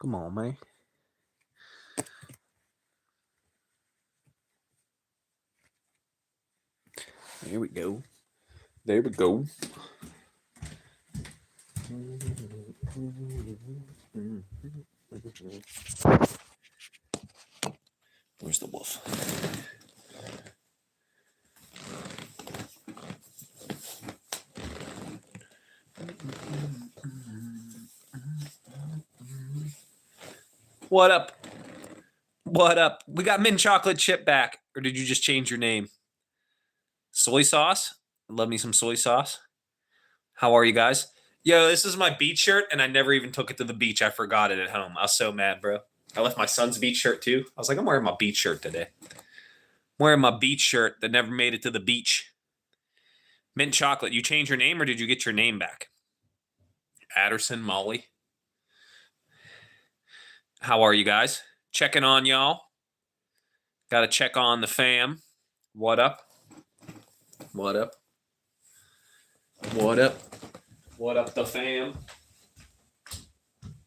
Come on, man. There we go. There we go. Where's the wolf? What up? What up? We got mint chocolate chip back. Or did you just change your name? Soy sauce? Love me some soy sauce. How are you guys? Yo, this is my beach shirt, and I never even took it to the beach. I forgot it at home. I was so mad, bro. I left my son's beach shirt, too. I was like, I'm wearing my beach shirt today. I'm wearing my beach shirt that never made it to the beach. Mint chocolate. You changed your name, or did you get your name back? Adderson, Molly. How are you guys? Checking on y'all. Got to check on the fam. What up? What up? What up? What up, the fam?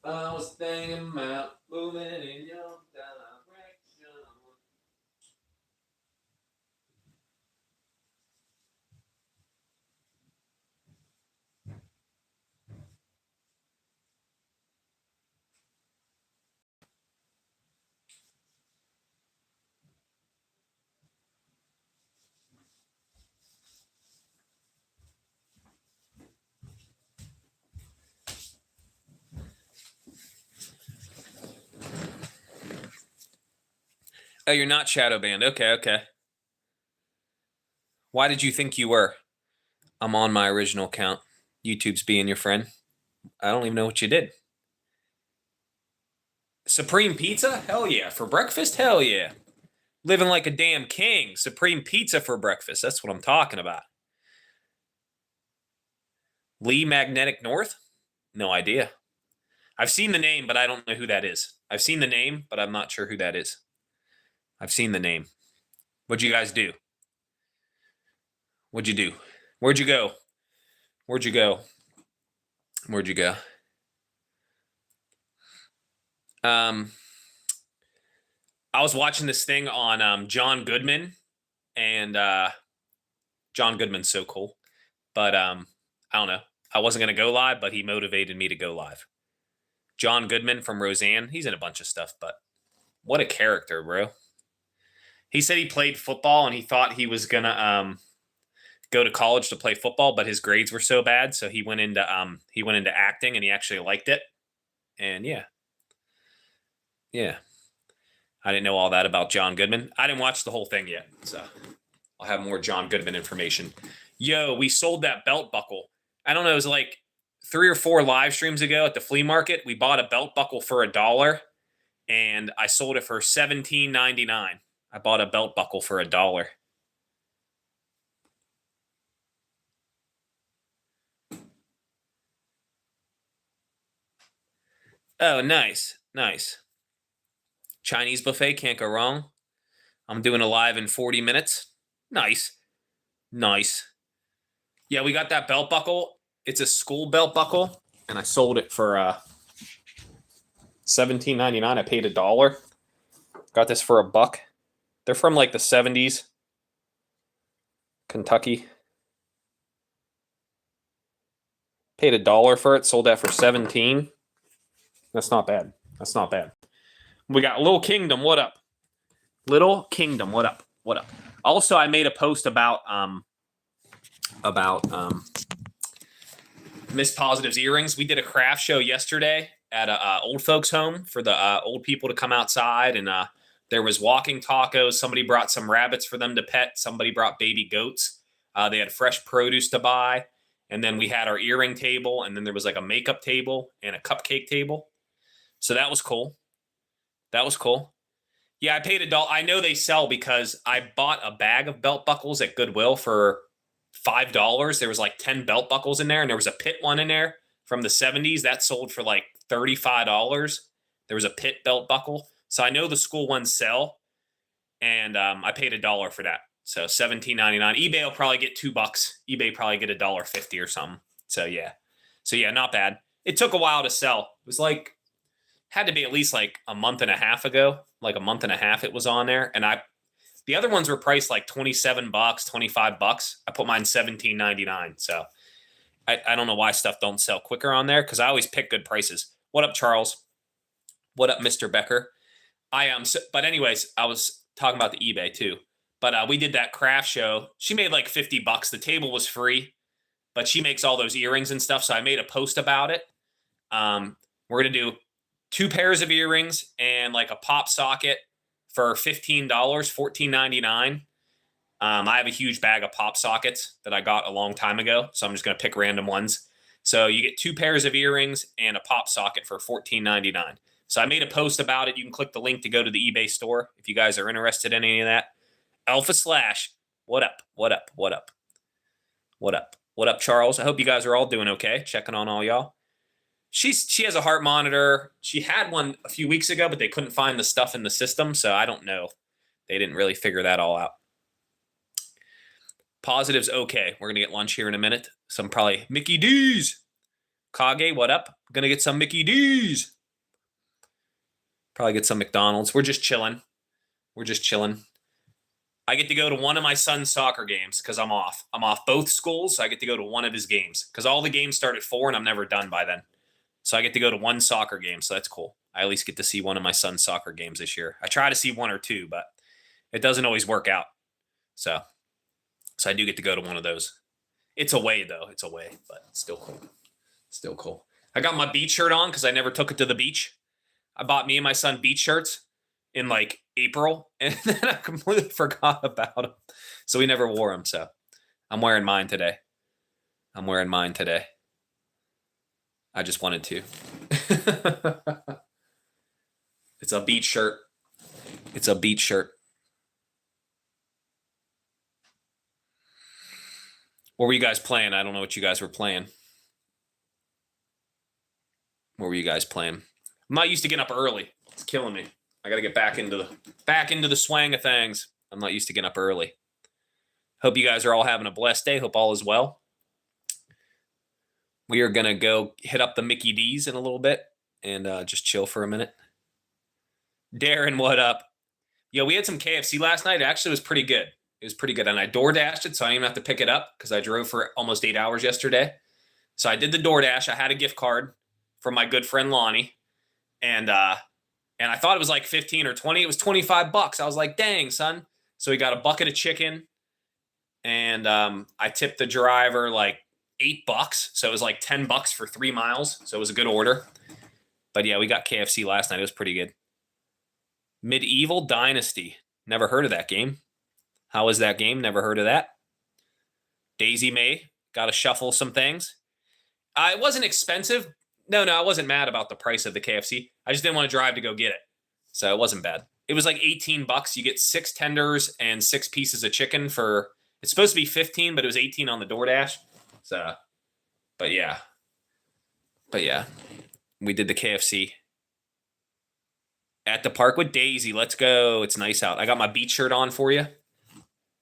I was thinking about moving in your direction. Oh, you're not shadow banned. Okay. Why did you think you were? I'm on my original account. YouTube's being your friend. I don't even know what you did. Supreme Pizza? Hell yeah. For breakfast? Hell yeah. Living like a damn king. Supreme Pizza for breakfast. That's what I'm talking about. Lee Magnetic North? No idea. I've seen the name, but I don't know who that is. I've seen the name, but I'm not sure who that is. I've seen the name. What'd you guys do? What'd you do? Where'd you go? Where'd you go? Where'd you go? I was watching this thing on John Goodman, and John Goodman's so cool. But I don't know. I wasn't going to go live, but he motivated me to go live. John Goodman from Roseanne. He's in a bunch of stuff, but what a character, bro. He said he played football, and he thought he was going to go to college to play football, but his grades were so bad, so he went into acting, and he actually liked it. And yeah. I didn't know all that about John Goodman. I didn't watch the whole thing yet, so I'll have more John Goodman information. Yo, we sold that belt buckle. I don't know, it was like 3 or 4 live streams ago at the flea market. We bought a belt buckle for $1, and I sold it for $17.99. I bought a belt buckle for $1. Oh, nice. Chinese buffet, can't go wrong. I'm doing a live in 40 minutes. Nice. Yeah, we got that belt buckle. It's a school belt buckle, and I sold it for $17.99. I paid $1. Got this for $1. They're from like the 70s. Kentucky. Paid $1 for it. Sold that for $17. That's not bad. We got Little Kingdom. What up? Little Kingdom. What up? Also, I made a post about Miss Positive's earrings. We did a craft show yesterday at a old folks home for the old people to come outside, and there was walking tacos. Somebody brought some rabbits for them to pet. Somebody brought baby goats. They had fresh produce to buy, and then we had our earring table, and then there was like a makeup table and a cupcake table. So that was cool. Yeah, I paid $1. I know they sell because I bought a bag of belt buckles at Goodwill for $5. There was like 10 belt buckles in there, and there was a Pitt one in there from the 70s that sold for like $35. There was a Pitt belt buckle. So I know the school ones sell, and I paid $1 for that. So $17.99. eBay will probably get $2. eBay probably get $1.50 or something. So yeah, not bad. It took a while to sell. It was like Had to be at least like a month and a half ago, like a month and a half it was on there. And the other ones were priced like $27, $25. I put mine $17.99. So I don't know why stuff don't sell quicker on there because I always pick good prices. What up, Charles? What up, Mr. Becker? I am. But anyways, I was talking about the eBay too. But we did that craft show. She made like $50. The table was free, but she makes all those earrings and stuff. So I made a post about it. We're gonna do 2 pairs of earrings and like a pop socket for $15, $14.99. I have a huge bag of pop sockets that I got a long time ago, so I'm just gonna pick random ones. So you get 2 pairs of earrings and a pop socket for $14.99. So I made a post about it. You can click the link to go to the eBay store if you guys are interested in any of that. Alpha Slash, what up? What up? What up? What up? What up, Charles? I hope you guys are all doing okay. Checking on all y'all. She has a heart monitor. She had one a few weeks ago, but they couldn't find the stuff in the system, so I don't know. They didn't really figure that all out. Positive's okay. We're gonna get lunch here in a minute. Some probably Mickey D's. Kage, what up? Gonna get some Mickey D's. Probably get some McDonald's. We're just chilling. We're just chilling. I get to go to one of my son's soccer games because I'm off. I'm off both schools, so I get to go to one of his games because all the games start at 4 and I'm never done by then. So I get to go to one soccer game, so that's cool. I at least get to see one of my son's soccer games this year. I try to see 1 or 2, but it doesn't always work out. So I do get to go to one of those. It's away, though. It's away, but it's still cool. Still cool. I got my beach shirt on because I never took it to the beach. I bought me and my son beach shirts in like April, and then I completely forgot about them. So we never wore them, so I'm wearing mine today. I'm wearing mine today. I just wanted to. It's a beach shirt. It's a beach shirt. What were you guys playing? I don't know what you guys were playing. What were you guys playing? I'm not used to getting up early. It's killing me. I got to get back into the swang of things. I'm not used to getting up early. Hope you guys are all having a blessed day. Hope all is well. We are going to go hit up the Mickey D's in a little bit and just chill for a minute. Darren, what up? Yo, we had some KFC last night. It actually was pretty good. It was pretty good. And I DoorDashed it, so I didn't even have to pick it up because I drove for almost 8 hours yesterday. So I did the DoorDash. I had a gift card from my good friend Lonnie. And I thought it was like 15 or 20. It was $25. I was like, dang, son. So he got a bucket of chicken. And I tipped the driver like $8. So it was like $10 for 3 miles. So it was a good order. But yeah, we got KFC last night. It was pretty good. Medieval Dynasty. Never heard of that game. How is that game? Never heard of that. Daisy May. Got to shuffle some things. It wasn't expensive. No, I wasn't mad about the price of the KFC. I just didn't want to drive to go get it. So it wasn't bad. It was like $18. You get 6 tenders and 6 pieces of chicken for, it's supposed to be 15, but it was 18 on the DoorDash. So, but yeah. We did the KFC at the park with Daisy. Let's go. It's nice out. I got my beach shirt on for you.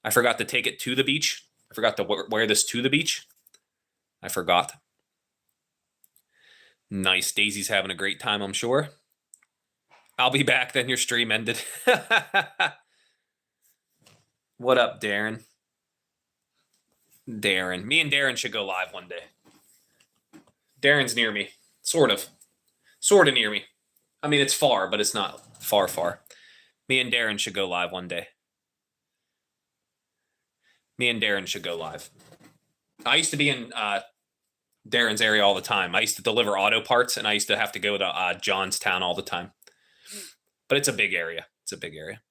I forgot to take it to the beach. I forgot to wear this to the beach. I forgot. Nice. Daisy's having a great time, I'm sure. I'll be back, then your stream ended. What up, Darren? Darren. Me and Darren should go live one day. Darren's near me. Sort of near me. I mean, it's far, but it's not far. Me and Darren should go live one day. Me and Darren should go live. I used to be in Darren's area all the time. I used to deliver auto parts, and I used to have to go to Johnstown all the time. But it's a big area. It's a big area.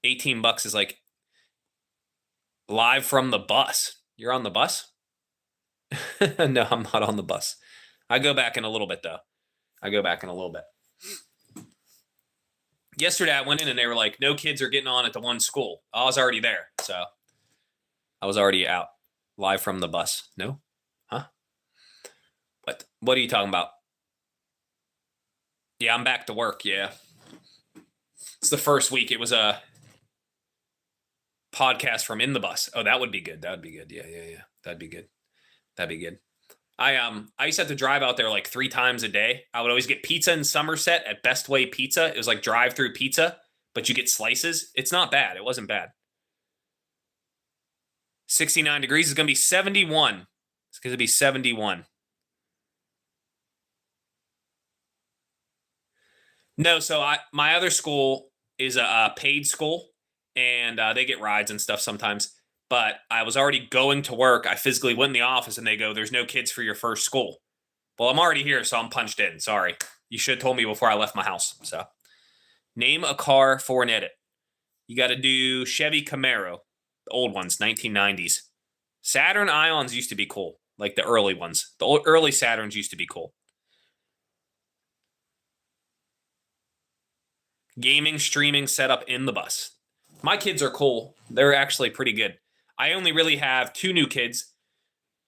$18 is like live from the bus. You're on the bus? No, I'm not on the bus. I go back in a little bit, though. Yesterday, I went in, and they were like, no kids are getting on at the one school. I was already there, so I was already out. Live from the bus. No? Huh? What are you talking about? Yeah, I'm back to work, yeah. It's the first week. It was a podcast from in the bus. Oh, that would be good. Yeah. That'd be good. I used to have to drive out there like 3 times a day. I would always get pizza in Somerset at Best Way Pizza. It was like drive-through pizza, but you get slices. It's not bad. It wasn't bad. 69 degrees is going to be 71. It's going to be 71. No, so my other school is a paid school, and they get rides and stuff sometimes. But I was already going to work. I physically went in the office, and they go, "There's no kids for your first school." Well, I'm already here, so I'm punched in. Sorry, you should have told me before I left my house. So, name a car for an edit. You got to do Chevy Camaro, the old ones, 1990s. Saturn Ions used to be cool, like the early ones. The early Saturns used to be cool. Gaming, streaming setup in the bus. My kids are cool. They're actually pretty good. I only really have 2 new kids.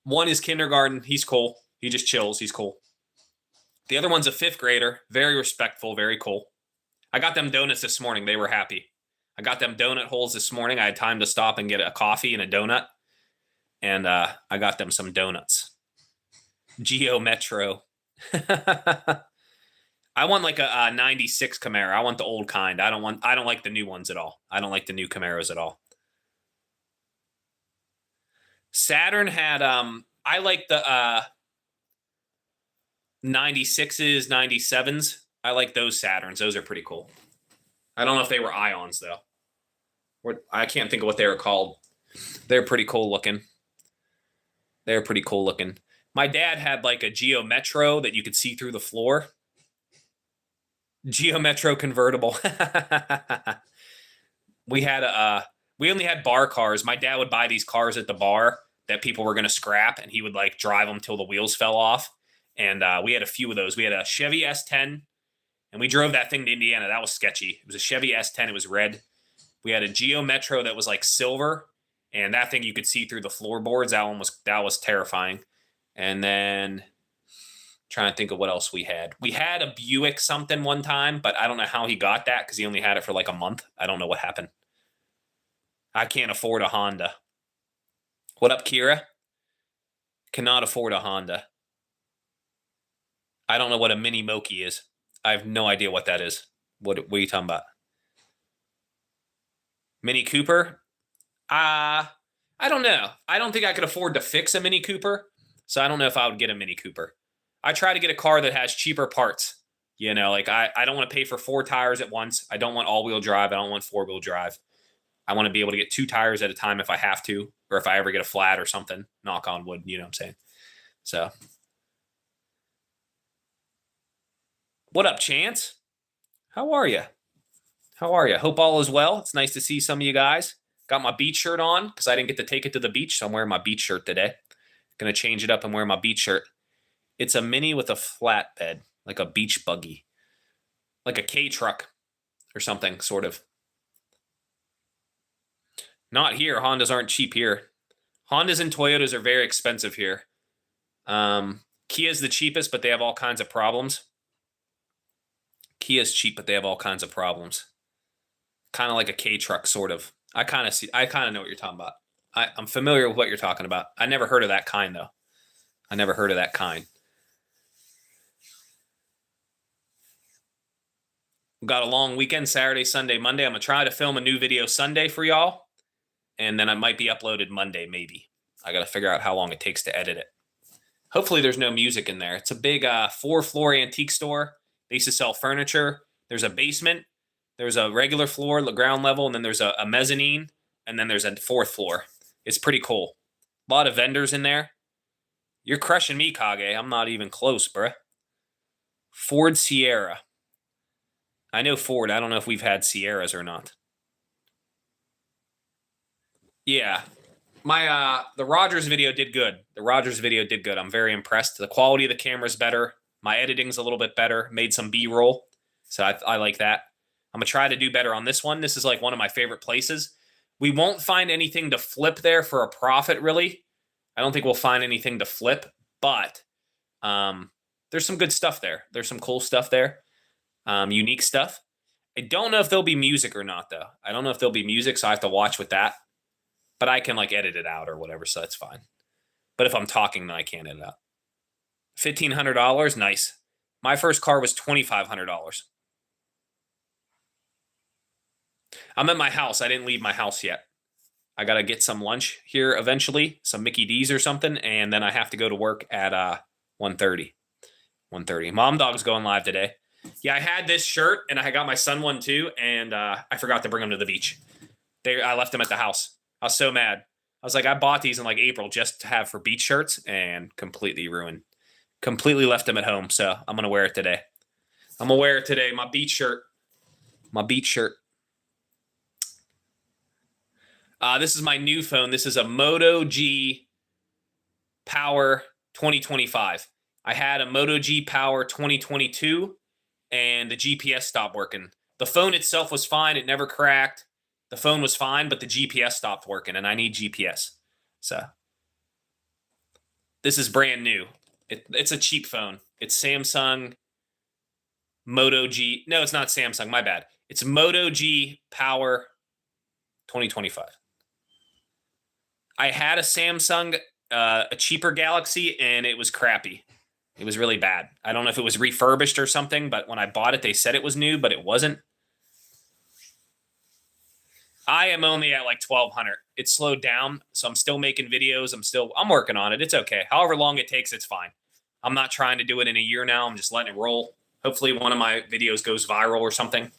One is kindergarten. He's cool. He just chills. He's cool. The other one's a 5th grader. Very respectful. Very cool. I got them donuts this morning. They were happy. I got them donut holes this morning. I had time to stop and get a coffee and a donut. And I got them some donuts. Geo Metro. I want like a 96 Camaro. I want the old kind. I don't like the new ones at all. I don't like the new Camaros at all. Saturn had I like the 96s, 97s. I like those Saturns. Those are pretty cool. I don't know if they were Ions though. I can't think of what they were called. They're pretty cool looking. They're pretty cool looking. My dad had like a Geo Metro that you could see through the floor. Geo Metro convertible. We only had bar cars. My dad would buy these cars at the bar that people were going to scrap, and he would like drive them till the wheels fell off. And we had a few of those. We had a Chevy S10, and we drove that thing to Indiana. That was sketchy. It was a Chevy S10. It was red. We had a Geo Metro that was like silver, and that thing you could see through the floorboards. That was terrifying. And then trying to think of what else we had. We had a Buick something one time, but I don't know how he got that because he only had it for like a month. I don't know what happened. I can't afford a Honda. What up, Kira? Cannot afford a Honda. I don't know what a Mini Moki is. I have no idea what that is. What are you talking about? Mini Cooper? I don't know. I don't think I could afford to fix a Mini Cooper, so I don't know if I would get a Mini Cooper. I try to get a car that has cheaper parts. You know, like I don't want to pay for 4 tires at once. I don't want all-wheel drive. I don't want 4-wheel drive. I want to be able to get 2 tires at a time if I have to, or if I ever get a flat or something. Knock on wood, you know what I'm saying? So, what up, Chance? How are you? How are you? Hope all is well. It's nice to see some of you guys. Got my beach shirt on because I didn't get to take it to the beach, so I'm wearing my beach shirt today. Gonna change it up and wear my beach shirt. It's a Mini with a flatbed, like a beach buggy, like a K truck or something, sort of. Not here. Hondas aren't cheap here. Hondas and Toyotas are very expensive here. Kia's the cheapest, but they have all kinds of problems. Kia's cheap, but they have all kinds of problems. Kind of like a K truck, sort of. I kind of know what you're talking about. I'm familiar with what you're talking about. I never heard of that kind, though. I never heard of that kind. We've got a long weekend, Saturday, Sunday, Monday. I'm going to try to film a new video Sunday for y'all. And then it might be uploaded Monday, maybe. I got to figure out how long it takes to edit it. Hopefully there's no music in there. It's a big 4-floor antique store. They used to sell furniture. There's a basement. There's a regular floor, the ground level, and then there's a mezzanine, and then there's a 4th floor. It's pretty cool. A lot of vendors in there. You're crushing me, Kage. I'm not even close, bruh. Ford Sierra. I know Ford. I don't know if we've had Sierras or not. Yeah. The Rogers video did good. I'm very impressed. The quality of the camera is better. My editing's a little bit better. Made some B-roll. So I like that. I'm going to try to do better on this one. This is like one of my favorite places. We won't find anything to flip there for a profit, really. I don't think we'll find anything to flip, but there's some good stuff there. There's some cool stuff there. Unique stuff. I don't know if there'll be music or not, though. I don't know if there'll be music, so I have to watch with that. But I can, like, edit it out or whatever, so that's fine. But if I'm talking, then I can't edit it out. $1,500. Nice. My first car was $2,500. I'm at my house. I didn't leave my house yet. I got to get some lunch here eventually, some Mickey D's or something, and then I have to go to work at 1:30. 1:30. Mom Dog's going live today. Yeah, I had this shirt, and I got my son one too, and I forgot to bring them to the beach. I left them at the house. I was so mad. I was like, I bought these in like April just to have for beach shirts, and completely ruined. Completely left them at home, so I'm going to wear it today. I'm going to wear it today, my beach shirt. My beach shirt. This is my new phone. This is a Moto G Power 2025. I had a Moto G Power 2022, and the GPS stopped working. The phone itself was fine. It never cracked. The phone was fine, but the GPS stopped working, and I need GPS. So this is brand new. It's a cheap phone. It's Samsung Moto G. No, it's not Samsung. My bad. It's Moto G Power 2025. I had a Samsung, a cheaper Galaxy, and it was crappy. It was really bad. I don't know if it was refurbished or something, but when I bought it, they said it was new, but it wasn't. I am only at like 1,200. It's slowed down, so I'm still making videos. I'm working on it. It's okay. However long it takes, it's fine. I'm not trying to do it in a year now. I'm just letting it roll. Hopefully one of my videos goes viral or something.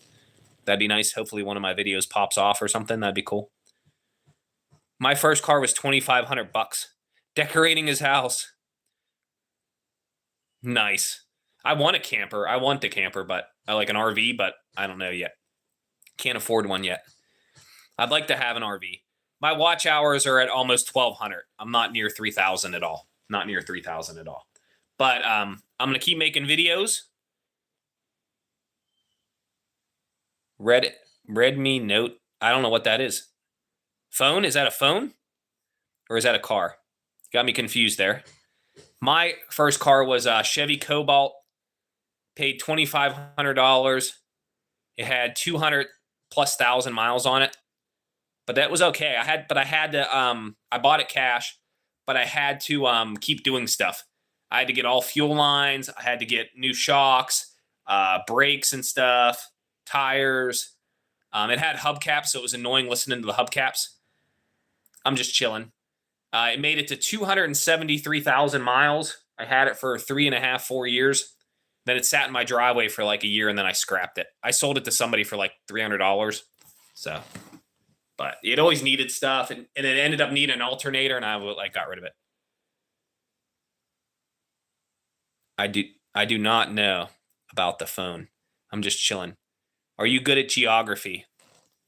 That'd be nice. Hopefully one of my videos pops off or something. That'd be cool. My first car was $2,500. Decorating his house. Nice. I want a camper. I want the camper, but I like an RV, but I don't know yet. Can't afford one yet. I'd like to have an RV. My watch hours are at almost 1,200. I'm not near 3,000 at all. Not near 3,000 at all. But I'm going to keep making videos. Redmi Note. I don't know what that is. Phone? Is that a phone? Or is that a car? Got me confused there. My first car was a Chevy Cobalt. Paid $2,500. It had 200,000+ miles on it. But that was okay. I bought it cash, but I had to keep doing stuff. I had to get all fuel lines. I had to get new shocks, brakes and stuff, tires. It had hubcaps, so it was annoying listening to the hubcaps. I'm just chilling. It made it to 273,000 miles. I had it for 3.5, 4 years. Then it sat in my driveway for like a year, and then I scrapped it. I sold it to somebody for like $300. So, but it always needed stuff, and it ended up needing an alternator, and I got rid of it. I do not know about the phone. I'm just chilling. Are you good at geography?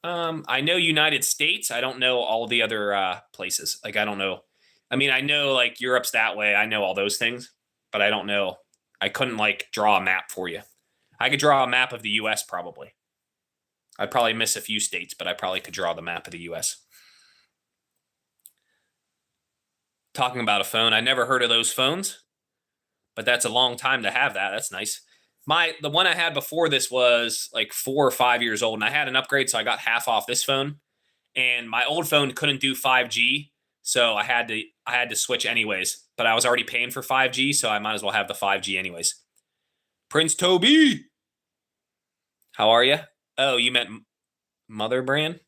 I know United States. I don't know all the other places. Like, I don't know. I mean, I know like Europe's that way. I know all those things, but I don't know. I couldn't like draw a map for you. I could draw a map of the U.S. probably. I'd probably miss a few states, but I probably could draw the map of the U.S. Talking about a phone, I never heard of those phones, but that's a long time to have that. That's nice. The one I had before this was like 4 or 5 years old, and I had an upgrade, so I got half off this phone. And my old phone couldn't do 5G, so I had to switch anyways. But I was already paying for 5G, so I might as well have the 5G anyways. Prince Toby, how are you? Oh, you meant Mother Brand?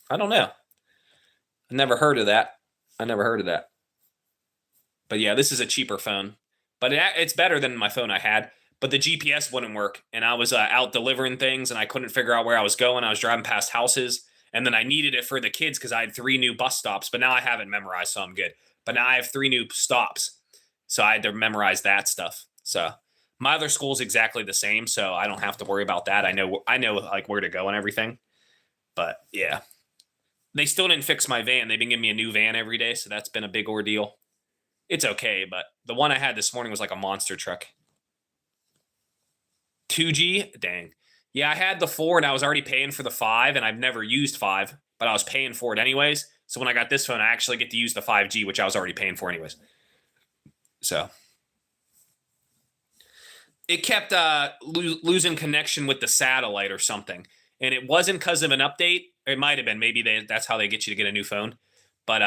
I don't know. I never heard of that. But yeah, this is a cheaper phone. But it's better than my phone I had. But the GPS wouldn't work. And I was out delivering things, and I couldn't figure out where I was going. I was driving past houses. And then I needed it for the kids because I had 3 new bus stops. But now I have it memorized, so I'm good. But now I have 3 new stops. So I had to memorize that stuff. So my other school's exactly the same, so I don't have to worry about that. I know like where to go and everything. But yeah. They still didn't fix my van. They've been giving me a new van every day, so that's been a big ordeal. It's okay, but the one I had this morning was like a monster truck. 2G? Dang. Yeah, I had the 4 and I was already paying for the 5, and I've never used 5, but I was paying for it anyways. So when I got this phone, I actually get to use the 5G, which I was already paying for anyways. So it kept losing connection with the satellite or something. And it wasn't because of an update. It might have been. Maybe that's how they get you to get a new phone. But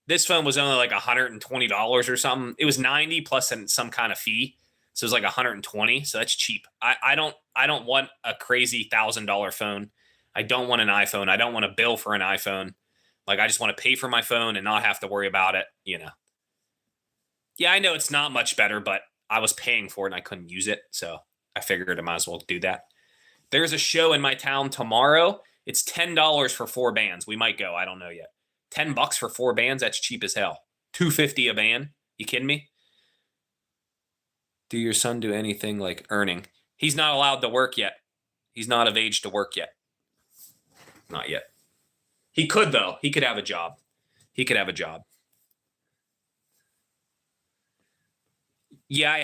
This phone was only like $120 or something. It was 90 plus some kind of fee. So it was like 120. So that's cheap. I don't want a crazy $1,000 phone. I don't want an iPhone. I don't want a bill for an iPhone. Like I just want to pay for my phone and not have to worry about it, you know. Yeah, I know it's not much better, but I was paying for it and I couldn't use it. So I figured I might as well do that. There's a show in my town tomorrow. It's $10 for 4 bands. We might go. I don't know yet. $10 for 4 bands. That's cheap as hell. $250 a band. You kidding me? Do your son do anything like earning? He's not allowed to work yet. He's not of age to work yet. Not yet. He could though. He could have a job. He could have a job. Yeah, I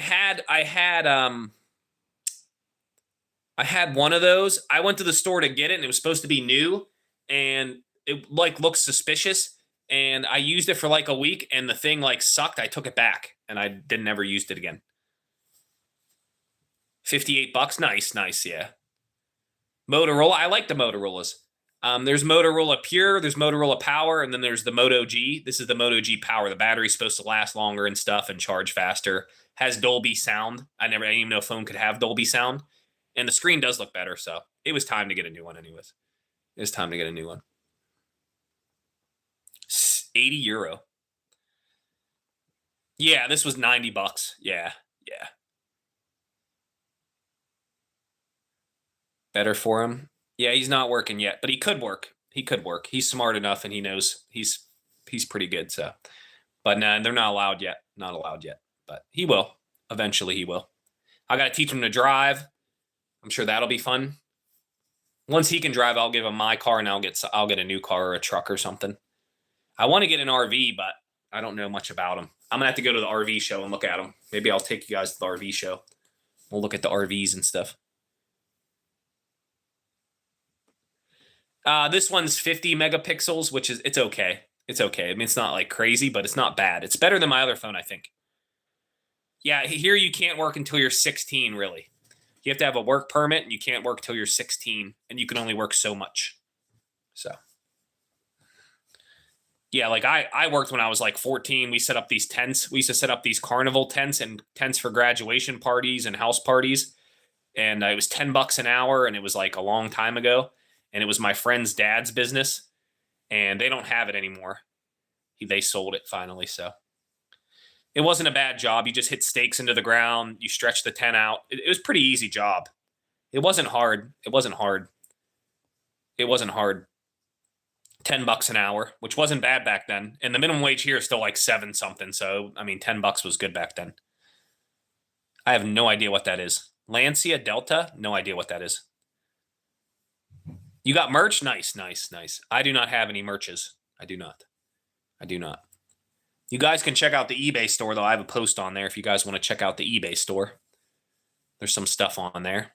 had one of those. I went to the store to get it and it was supposed to be new and it like looked suspicious and I used it for like a week and the thing like sucked. I took it back and I didn't ever used it again. $58. Nice, yeah. Motorola. I like the Motorola's. There's Motorola Pure, there's Motorola Power, and then there's the Moto G. This is the Moto G Power. The battery's supposed to last longer and stuff and charge faster. Has Dolby sound. I didn't even know a phone could have Dolby sound. And the screen does look better, so it was time to get a new one anyways. It was time to get a new one. 80 euro. Yeah, this was $90. Yeah. Better for him. Yeah, he's not working yet, but he could work. He's smart enough and he knows he's pretty good, so. But no, they're not allowed yet. Not allowed yet. But he will. Eventually he will. I got to teach him to drive. I'm sure that'll be fun. Once he can drive, I'll give him my car and I'll get a new car or a truck or something. I want to get an RV, but I don't know much about them. I'm going to have to go to the RV show and look at them. Maybe I'll take you guys to the RV show. We'll look at the RVs and stuff. This one's 50 megapixels, which is, it's okay. It's okay. I mean, it's not like crazy, but it's not bad. It's better than my other phone, I think. Yeah, here you can't work until you're 16, really. You have to have a work permit, and you can't work till you're 16, and you can only work so much. So, yeah, like I worked when I was like 14. We set up these tents. We used to set up these carnival tents and tents for graduation parties and house parties. And it was $10 an hour, and it was like a long time ago. And it was my friend's dad's business, and they don't have it anymore. They sold it finally, so. It wasn't a bad job. You just hit stakes into the ground. You stretch the tent out. It was a pretty easy job. It wasn't hard. It wasn't hard. $10 an hour, which wasn't bad back then. And the minimum wage here is still like 7 something. So, I mean, $10 was good back then. I have no idea what that is. Lancia Delta? No idea what that is. You got merch? Nice. I do not have any merches. I do not. You guys can check out the eBay store, though. I have a post on there if you guys want to check out the eBay store. There's some stuff on there.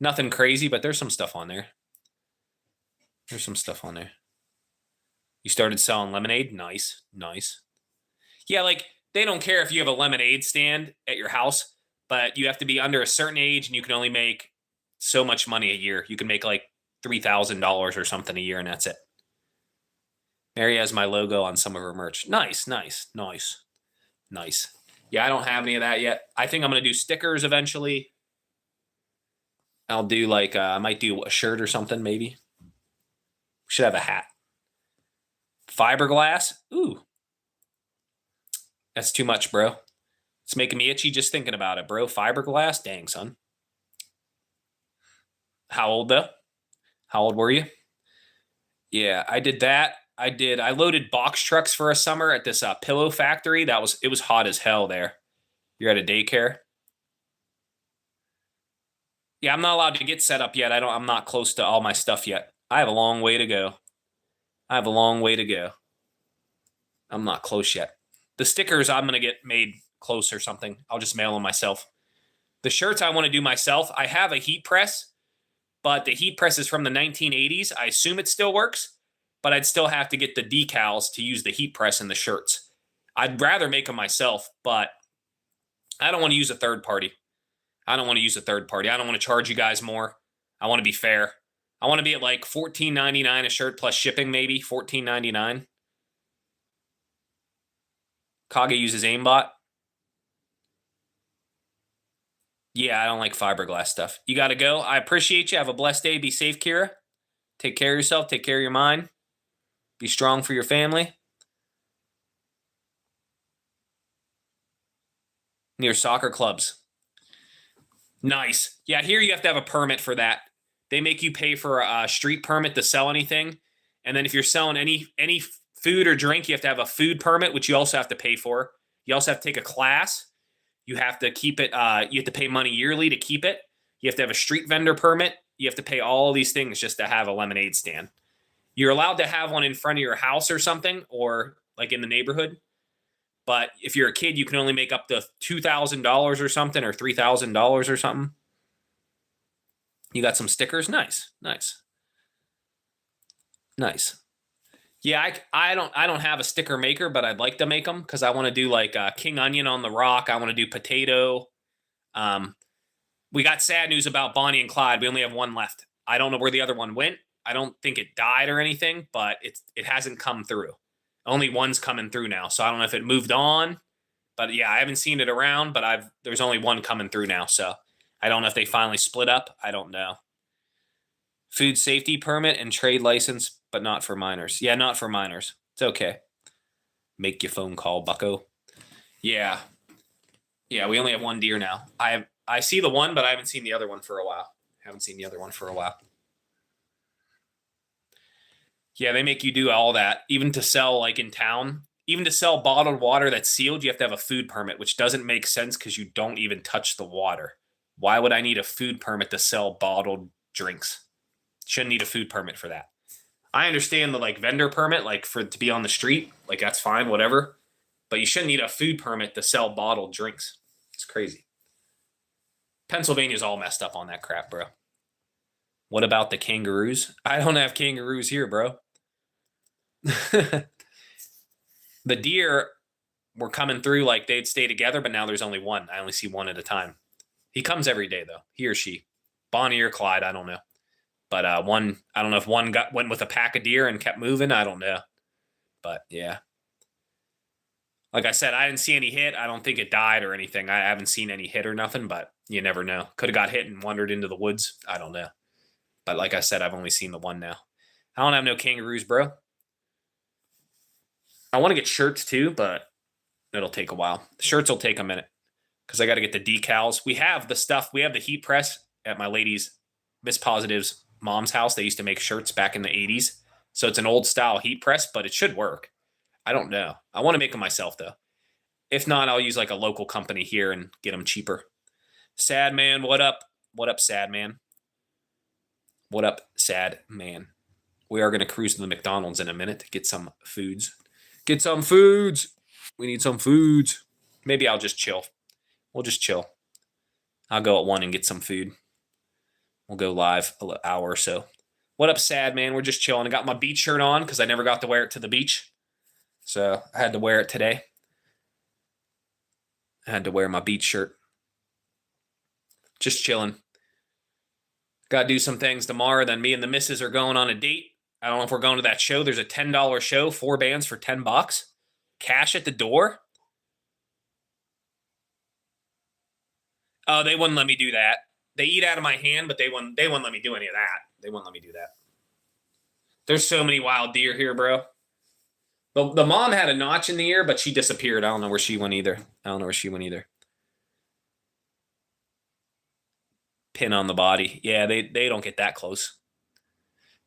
Nothing crazy, but there's some stuff on there. You started selling lemonade? Nice. Yeah, like, they don't care if you have a lemonade stand at your house, but you have to be under a certain age, and you can only make so much money a year. You can make, like, $3,000 or something a year, and that's it. Mary has my logo on some of her merch. Nice. Yeah, I don't have any of that yet. I think I'm going to do stickers eventually. I'll do like, I might do a shirt or something, maybe. Should have a hat. Fiberglass? Ooh. That's too much, bro. It's making me itchy just thinking about it, bro. Fiberglass? Dang, son. How old, though? How old were you? Yeah, I did that. I loaded box trucks for a summer at this pillow factory. It was hot as hell there. You're at a daycare? Yeah, I'm not allowed to get set up yet. I'm not close to all my stuff yet. I have a long way to go. I'm not close yet. The stickers I'm going to get made close or something. I'll just mail them myself. The shirts I want to do myself. I have a heat press, but the heat press is from the 1980s. I assume it still works, but I'd still have to get the decals to use the heat press in the shirts. I'd rather make them myself, but I don't want to use a third party. I don't want to charge you guys more. I want to be fair. I want to be at like $14.99 a shirt plus shipping, maybe $14.99. Kage uses aimbot. Yeah, I don't like fiberglass stuff. You got to go. I appreciate you. Have a blessed day. Be safe, Kira. Take care of yourself. Take care of your mind. Be strong for your family. Near soccer clubs. Nice. Yeah, here you have to have a permit for that. They make you pay for a street permit to sell anything. And then if you're selling any food or drink, you have to have a food permit, which you also have to pay for. You also have to take a class. You have to keep it. You have to pay money yearly to keep it. You have to have a street vendor permit. You have to pay all these things just to have a lemonade stand. You're allowed to have one in front of your house or something, or like in the neighborhood. But if you're a kid, you can only make up to $2,000 or something, or $3,000 or something. You got some stickers? Nice. Yeah, I don't have a sticker maker, but I'd like to make them because I want to do like King Onion on the Rock. I want to do potato. We got sad news about Bonnie and Clyde. We only have one left. I don't know where the other one went. I don't think it died or anything, but it hasn't come through. Only one's coming through now, so I don't know if it moved on. But yeah, I haven't seen it around, but there's only one coming through now, so I don't know if they finally split up. I don't know. Food safety permit and trade license, but not for minors. Yeah, not for minors. It's okay. Make your phone call, bucko. Yeah. Yeah, we only have one deer now. I see the one, but I haven't seen the other one for a while. Yeah, they make you do all that, even to sell like in town. Even to sell bottled water that's sealed, you have to have a food permit, which doesn't make sense because you don't even touch the water. Why would I need a food permit to sell bottled drinks? Shouldn't need a food permit for that. I understand the like vendor permit, like for it to be on the street, like that's fine, whatever. But you shouldn't need a food permit to sell bottled drinks. It's crazy. Pennsylvania's all messed up on that crap, bro. What about the kangaroos? I don't have kangaroos here, bro. The deer were coming through like they'd stay together, but now there's only one. I only see one at a time. He comes every day, though. He or she. Bonnie or Clyde, I don't know. But one, I don't know if one went with a pack of deer and kept moving. I don't know. But yeah. Like I said, I didn't see any hit. I don't think it died or anything. I haven't seen any hit or nothing, but you never know. Could have got hit and wandered into the woods. I don't know. But like I said, I've only seen the one now. I don't have no kangaroos, bro. I want to get shirts too, but it'll take a while. Shirts will take a minute because I got to get the decals. We have the stuff. We have the heat press at my lady's, Miss Positive's mom's house. They used to make shirts back in the 80s. So it's an old style heat press, but it should work. I don't know. I want to make them myself, though. If not, I'll use like a local company here and get them cheaper. Sad man, what up? What up, sad man? What up, sad man? We are going to cruise to the McDonald's in a minute to get some foods. Get some foods. We need some foods. Maybe I'll just chill. We'll just chill. I'll go at 1 and get some food. We'll go live an hour or so. What up, sad man? We're just chilling. I got my beach shirt on because I never got to wear it to the beach. So I had to wear it today. I had to wear my beach shirt. Just chilling. Got to do some things tomorrow. Then me and the missus are going on a date. I don't know if we're going to that show. There's a $10 show, 4 bands for $10. Cash at the door. Oh, they wouldn't let me do that. They eat out of my hand, but they wouldn't let me do any of that. They wouldn't let me do that. There's so many wild deer here, bro. The mom had a notch in the ear, but she disappeared. I don't know where she went either. Pin on the body. Yeah, they don't get that close.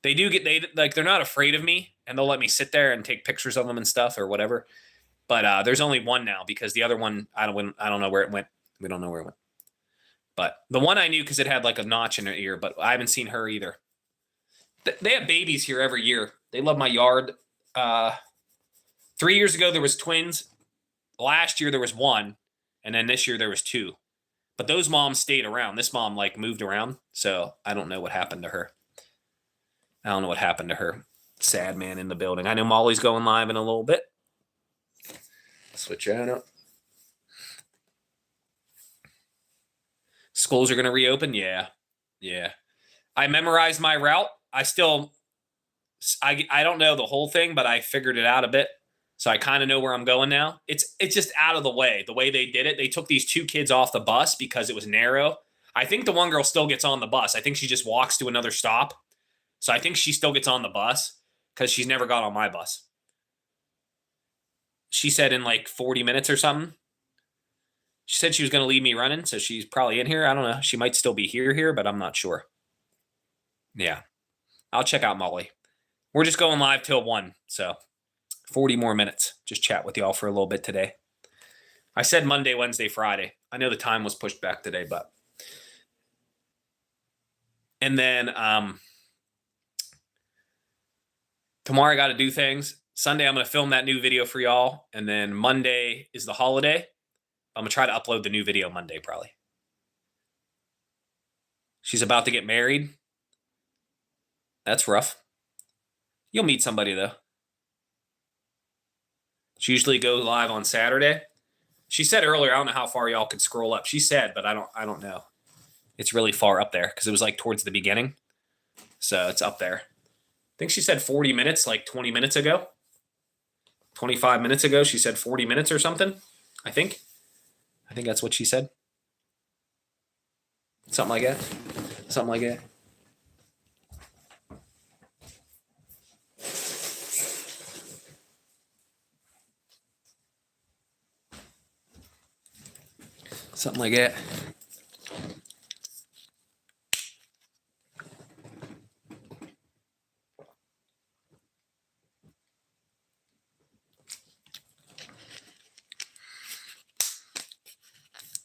They do get, they're not afraid of me, and they'll let me sit there and take pictures of them and stuff or whatever. But there's only one now because the other one, I don't know where it went. We don't know where it went. But the one I knew because it had like a notch in her ear, but I haven't seen her either. They have babies here every year. They love my yard. 3 years ago, there was twins. Last year, there was one. And then this year, there was 2. But those moms stayed around. This mom like moved around. So I don't know what happened to her. Sad man in the building. I know Molly's going live in a little bit. Switch out. Schools are going to reopen? Yeah. I memorized my route. I don't know the whole thing, but I figured it out a bit. So I kind of know where I'm going now. It's just out of the way. The way they did it, they took these two kids off the bus because it was narrow. I think the one girl still gets on the bus. I think she just walks to another stop. So I think she still gets on the bus because she's never got on my bus. She said in like 40 minutes or something. She said she was going to leave me running, so she's probably in here. I don't know. She might still be here, but I'm not sure. Yeah. I'll check out Molly. We're just going live till 1, so 40 more minutes. Just chat with y'all for a little bit today. I said Monday, Wednesday, Friday. I know the time was pushed back today, but. And then tomorrow I got to do things. Sunday I'm going to film that new video for y'all. And then Monday is the holiday. I'm going to try to upload the new video Monday probably. She's about to get married. That's rough. You'll meet somebody though. She usually goes live on Saturday. She said earlier, I don't know how far y'all could scroll up. She said, but I don't know. It's really far up there because it was like towards the beginning. So it's up there. I think she said 40 minutes, like 20 minutes ago. 25 minutes ago, she said 40 minutes or something. I think that's what she said. Something like that. Something like that. Something like that.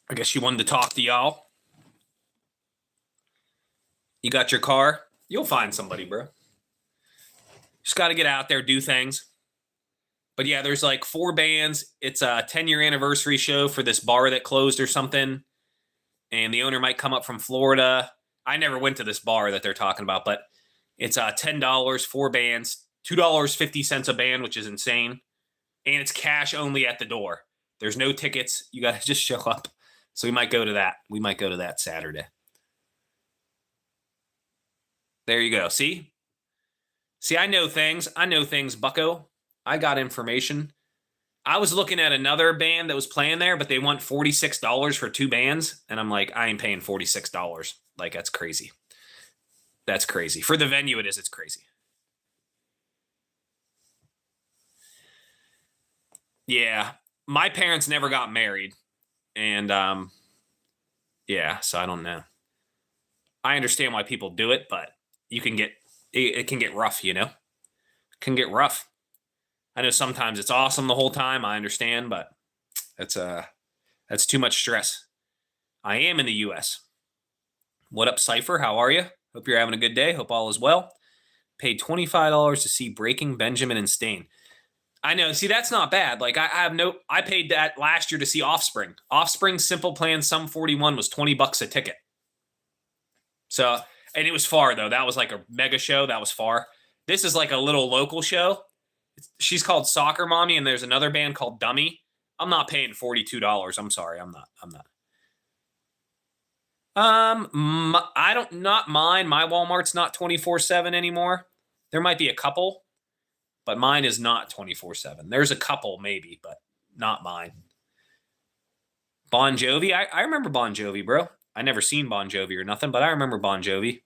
I guess she wanted to talk to y'all. You got your car? You'll find somebody, bro. Just got to get out there, do things. But yeah, there's like 4 bands. It's a 10-year anniversary show for this bar that closed or something. And the owner might come up from Florida. I never went to this bar that they're talking about, but it's $10, 4 bands, $2.50 a band, which is insane. And it's cash only at the door. There's no tickets. You got to just show up. So we might go to that. We might go to that Saturday. There you go. See, I know things. I know things, bucko. I got information. I was looking at another band that was playing there, but they want $46 for 2 bands. And I'm like, I ain't paying $46. Like, that's crazy. That's crazy. For the venue it is, it's crazy. Yeah. My parents never got married. And, yeah, so I don't know. I understand why people do it, but it can get rough, you know? It can get rough. I know sometimes it's awesome the whole time. I understand, but that's too much stress. I am in the U.S. What up, Cypher? How are you? Hope you're having a good day. Hope all is well. Paid $25 to see Breaking Benjamin and Stain. I know. See, that's not bad. Like I paid that last year to see Offspring. Offspring Simple Plan Sum 41 was $20 a ticket. So, and it was far though. That was like a mega show. That was far. This is like a little local show. She's called Soccer Mommy, and there's another band called Dummy. I'm not paying $42. I'm sorry. I'm not. Not mine. My Walmart's not 24/7 anymore. There might be a couple, but mine is not 24/7. There's a couple maybe, but not mine. Bon Jovi. I remember Bon Jovi, bro. I never seen Bon Jovi or nothing, but I remember Bon Jovi.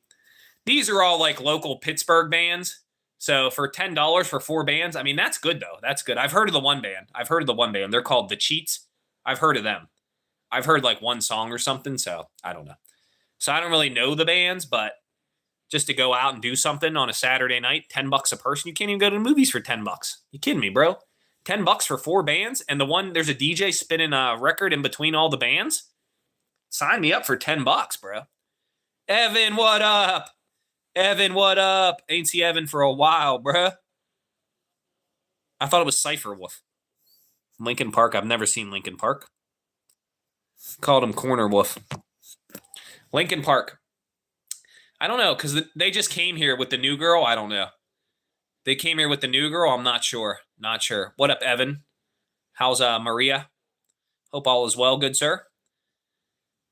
These are all like local Pittsburgh bands. So for $10 for 4 bands, I mean, that's good though. That's good. I've heard of the one band. They're called The Cheats. I've heard of them. I've heard like one song or something, so I don't know. So I don't really know the bands, but just to go out and do something on a Saturday night, $10 a person. You can't even go to the movies for $10. You kidding me, bro? $10 for 4 bands, and there's a DJ spinning a record in between all the bands. Sign me up for $10, bro. Evan, what up? Evan, what up? Ain't see Evan for a while, bruh. I thought it was Cypher Wolf. Lincoln Park. I've never seen Lincoln Park. Called him Corner Wolf. Lincoln Park. I don't know, because they just came here with the new girl. I don't know. They came here with the new girl. I'm not sure. Not sure. What up, Evan? How's Maria? Hope all is well, good sir.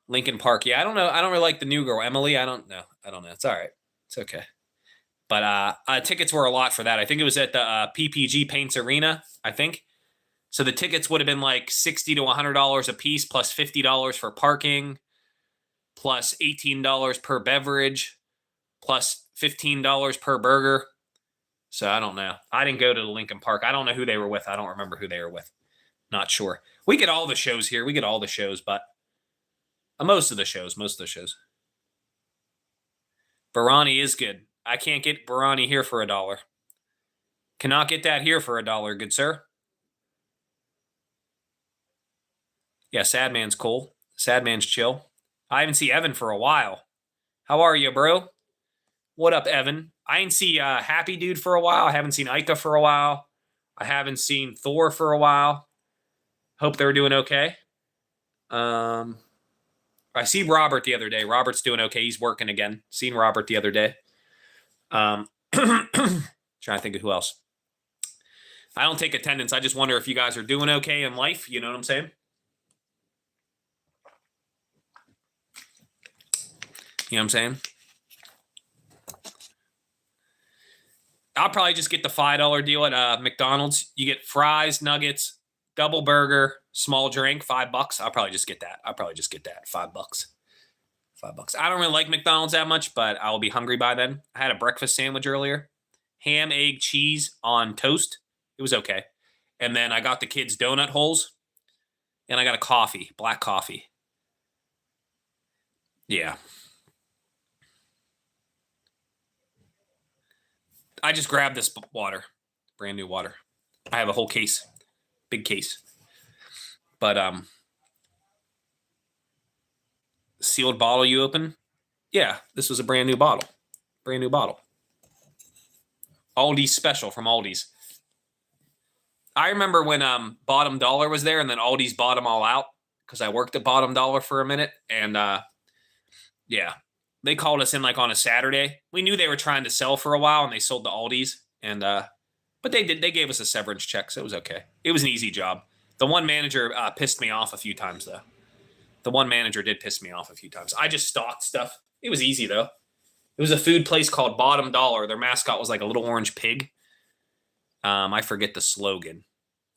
Lincoln Park. Yeah, I don't know. I don't really like the new girl. Emily, I don't know. It's all right. It's okay. But tickets were a lot for that. I think it was at the PPG Paints Arena, I think. So the tickets would have been like $60 to $100 a piece, plus $50 for parking, plus $18 per beverage, plus $15 per burger. So I don't know. I didn't go to the Lincoln Park. I don't know who they were with. I don't remember who they were with. Not sure. We get all the shows here. We get all the shows, but most of the shows. Barani is good. I can't get Barani here for $1. Cannot get that here for $1, good sir. Yeah, Sad Man's cool. Sad Man's chill. I haven't seen Evan for a while. How are you, bro? What up, Evan? I ain't see Happy Dude for a while. I haven't seen Ica for a while. I haven't seen Thor for a while. Hope they're doing okay. I see Robert the other day. Robert's doing okay. He's working again. Seen Robert the other day. Trying to think of who else. I don't take attendance. I just wonder if you guys are doing okay in life. You know what I'm saying? You know what I'm saying? I'll probably just get the $5 deal at McDonald's. You get fries, nuggets, double burger, small drink, $5. I'll probably just get that. $5. I don't really like McDonald's that much, but I'll be hungry by then. I had a breakfast sandwich earlier. Ham, egg, cheese on toast. It was okay. And then I got the kids' donut holes. And I got a coffee, black coffee. Yeah. I just grabbed this water. Brand new water. I have a whole case. Big case. But, sealed bottle you open? Yeah, this was a brand new bottle. Brand new bottle. Aldi's special from Aldi's. I remember when Bottom Dollar was there and then Aldi's bought them all out because I worked at Bottom Dollar for a minute. And, yeah, they called us in like on a Saturday. We knew they were trying to sell for a while and they sold to Aldi's. And, but they gave us a severance check, so it was okay. It was an easy job. The one manager pissed me off a few times, though. The one manager did piss me off a few times. I just stocked stuff. It was easy, though. It was a food place called Bottom Dollar. Their mascot was like a little orange pig. I forget the slogan.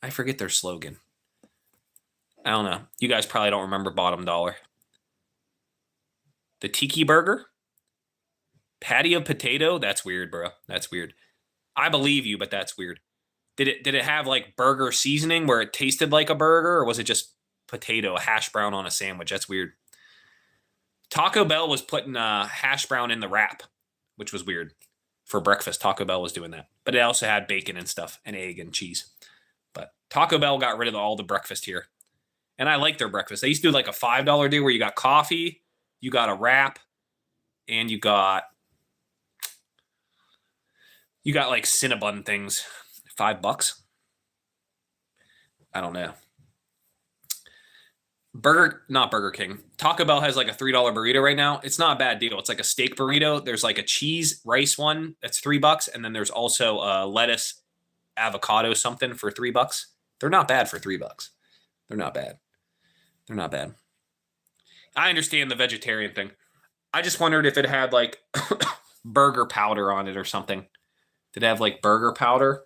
I forget their slogan. I don't know. You guys probably don't remember Bottom Dollar. The Tiki Burger? Patty of potato? That's weird, bro. That's weird. I believe you, but that's weird. Did it have like burger seasoning where it tasted like a burger, or was it just potato, a hash brown on a sandwich? That's weird. Taco Bell was putting hash brown in the wrap, which was weird. For breakfast, Taco Bell was doing that. But it also had bacon and stuff, and egg and cheese. But Taco Bell got rid of all the breakfast here. And I like their breakfast. They used to do like a $5 deal where you got coffee, you got a wrap, and you got like Cinnabon things. $5. I don't know. Not Burger King. Taco Bell has like a $3 burrito right now. It's not a bad deal. It's like a steak burrito. There's like a cheese rice one that's $3, and then there's also a lettuce avocado something for $3. They're not bad for $3. They're not bad. They're not bad. I understand the vegetarian thing. I just wondered if it had like burger powder on it or something. Did it have like burger powder?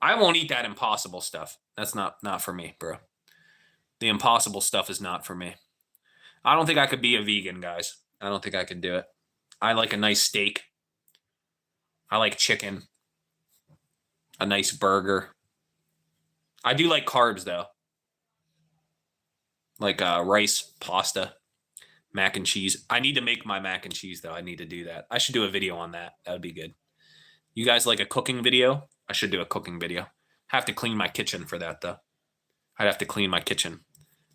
I won't eat that Impossible stuff. That's not for me, bro. The Impossible stuff is not for me. I don't think I could be a vegan, guys. I don't think I could do it. I like a nice steak. I like chicken. A nice burger. I do like carbs, though. Like rice, pasta, mac and cheese. I need to make my mac and cheese, though. I need to do that. I should do a video on that. That would be good. You guys like a cooking video? I should do a cooking video. Have to clean my kitchen for that, though. I'd have to clean my kitchen.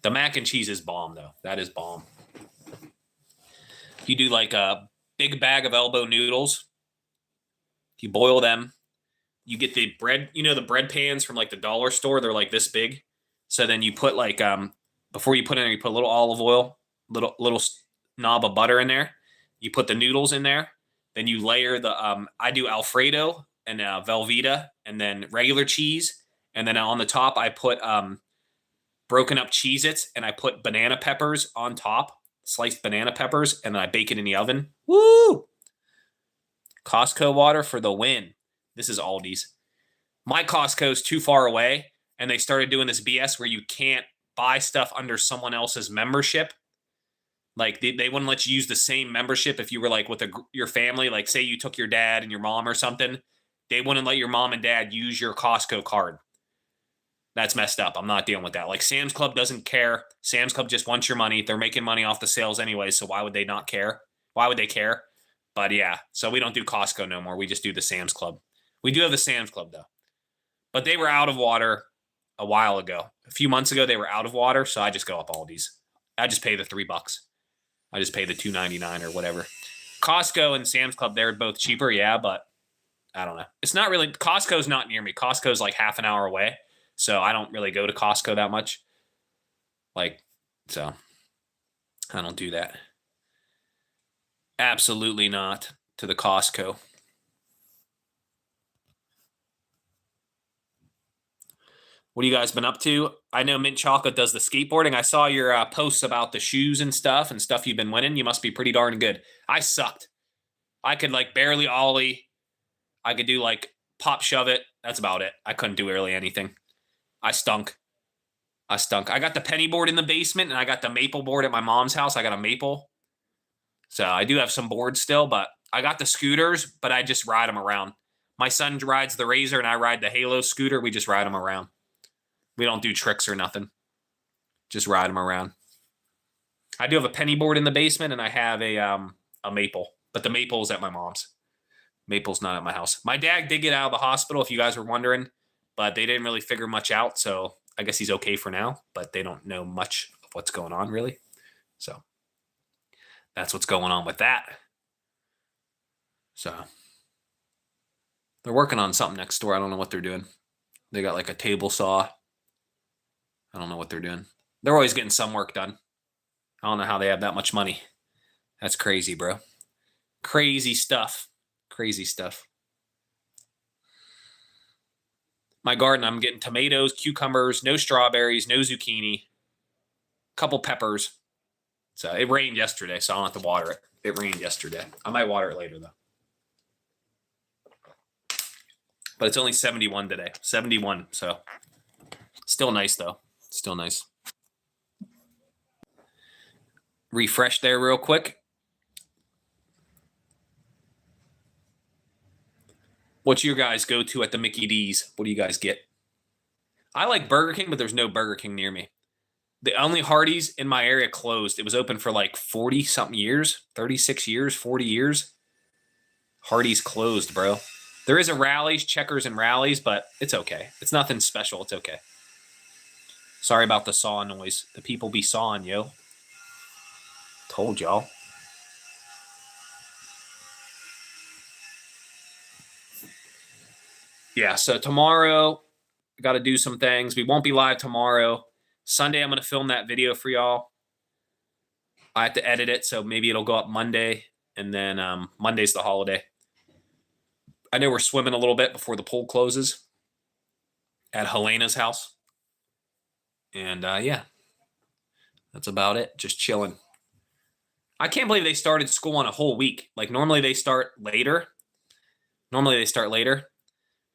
The mac and cheese is bomb, though. That is bomb. You do like a big bag of elbow noodles. You boil them. You get the bread, the bread pans from like the dollar store. They're like this big. So then you put like, before you put in there, you put a little olive oil, little knob of butter in there. You put the noodles in there. Then you layer the, I do Alfredo and Velveeta and then regular cheese. And then on the top, I put broken up Cheez-Its and I put banana peppers on top, sliced banana peppers, and then I bake it in the oven. Woo! Costco water for the win. This is Aldi's. My Costco is too far away, and they started doing this BS where you can't buy stuff under someone else's membership. Like they wouldn't let you use the same membership if you were like with your family. Like say you took your dad and your mom or something, they wouldn't let your mom and dad use your Costco card. That's messed up. I'm not dealing with that. Like Sam's Club doesn't care. Sam's Club just wants your money. They're making money off the sales anyway, so why would they not care? Why would they care? But yeah, so we don't do Costco no more. We just do the Sam's Club. We do have the Sam's Club though. But they were out of water a while ago. A few months ago, they were out of water, so I just go up Aldi's. I just pay the $3. I just pay the $2.99 or whatever. Costco and Sam's Club, they're both cheaper, yeah, but I don't know. It's not really, Costco's not near me. Costco's like half an hour away, so I don't really go to Costco that much. Like, so I don't do that. Absolutely not to the Costco. What have you guys been up to? I know Mint Chocolate does the skateboarding. I saw your posts about the shoes and stuff you've been winning. You must be pretty darn good. I sucked. I could like barely ollie. I could do like pop shove it. That's about it. I couldn't do really anything. I stunk. I got the penny board in the basement and I got the maple board at my mom's house. I got a maple. So I do have some boards still, but I got the scooters, but I just ride them around. My son rides the Razor and I ride the Halo scooter. We just ride them around. We don't do tricks or nothing. Just ride them around. I do have a penny board in the basement, and I have a maple. But the maple is at my mom's. Maple's not at my house. My dad did get out of the hospital, if you guys were wondering, but they didn't really figure much out, so I guess he's okay for now, but they don't know much of what's going on, really. So that's what's going on with that. So they're working on something next door. I don't know what they're doing. They got like a table saw. I don't know what they're doing. They're always getting some work done. I don't know how they have that much money. That's crazy, bro. Crazy stuff. Crazy stuff. My garden, I'm getting tomatoes, cucumbers, no strawberries, no zucchini, couple peppers. So it rained yesterday, so I don't have to water it. It rained yesterday. I might water it later, though. But it's only 71 today. 71, so still nice, though. Still nice. Refresh there real quick. What's your guys' go-to at the Mickey D's? What do you guys get? I like Burger King, but there's no Burger King near me. The only Hardee's in my area closed. It was open for like 40-something years, 36 years, 40 years. Hardee's closed, bro. There is a Rally's, Checkers and Rally's, but it's okay. It's nothing special. It's okay. Sorry about the saw noise. The people be sawing, yo. Told y'all. Yeah, so tomorrow, I got to do some things. We won't be live tomorrow. Sunday, I'm going to film that video for y'all. I have to edit it, so maybe it'll go up Monday, and then Monday's the holiday. I know we're swimming a little bit before the pool closes at Helena's house. And yeah, that's about it. Just chilling. I can't believe they started school on a whole week. Like normally they start later.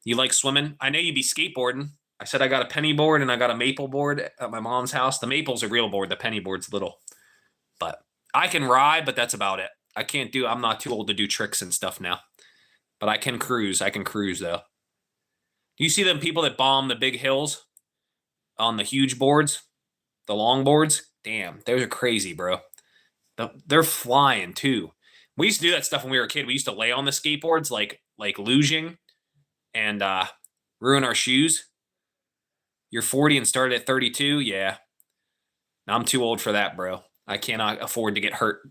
You like swimming? I know you be skateboarding. I said I got a penny board and I got a maple board at my mom's house. The maple's a real board. The penny board's little. But I can ride, but that's about it. I'm not too old to do tricks and stuff now. But I can cruise. I can cruise, though. Do you see them people that bomb the big hills on the huge boards? The long boards? Damn, those are crazy, bro. They're flying, too. We used to do that stuff when we were a kid. We used to lay on the skateboards like luging and ruin our shoes. You're 40 and started at 32? Yeah. I'm too old for that, bro. I cannot afford to get hurt.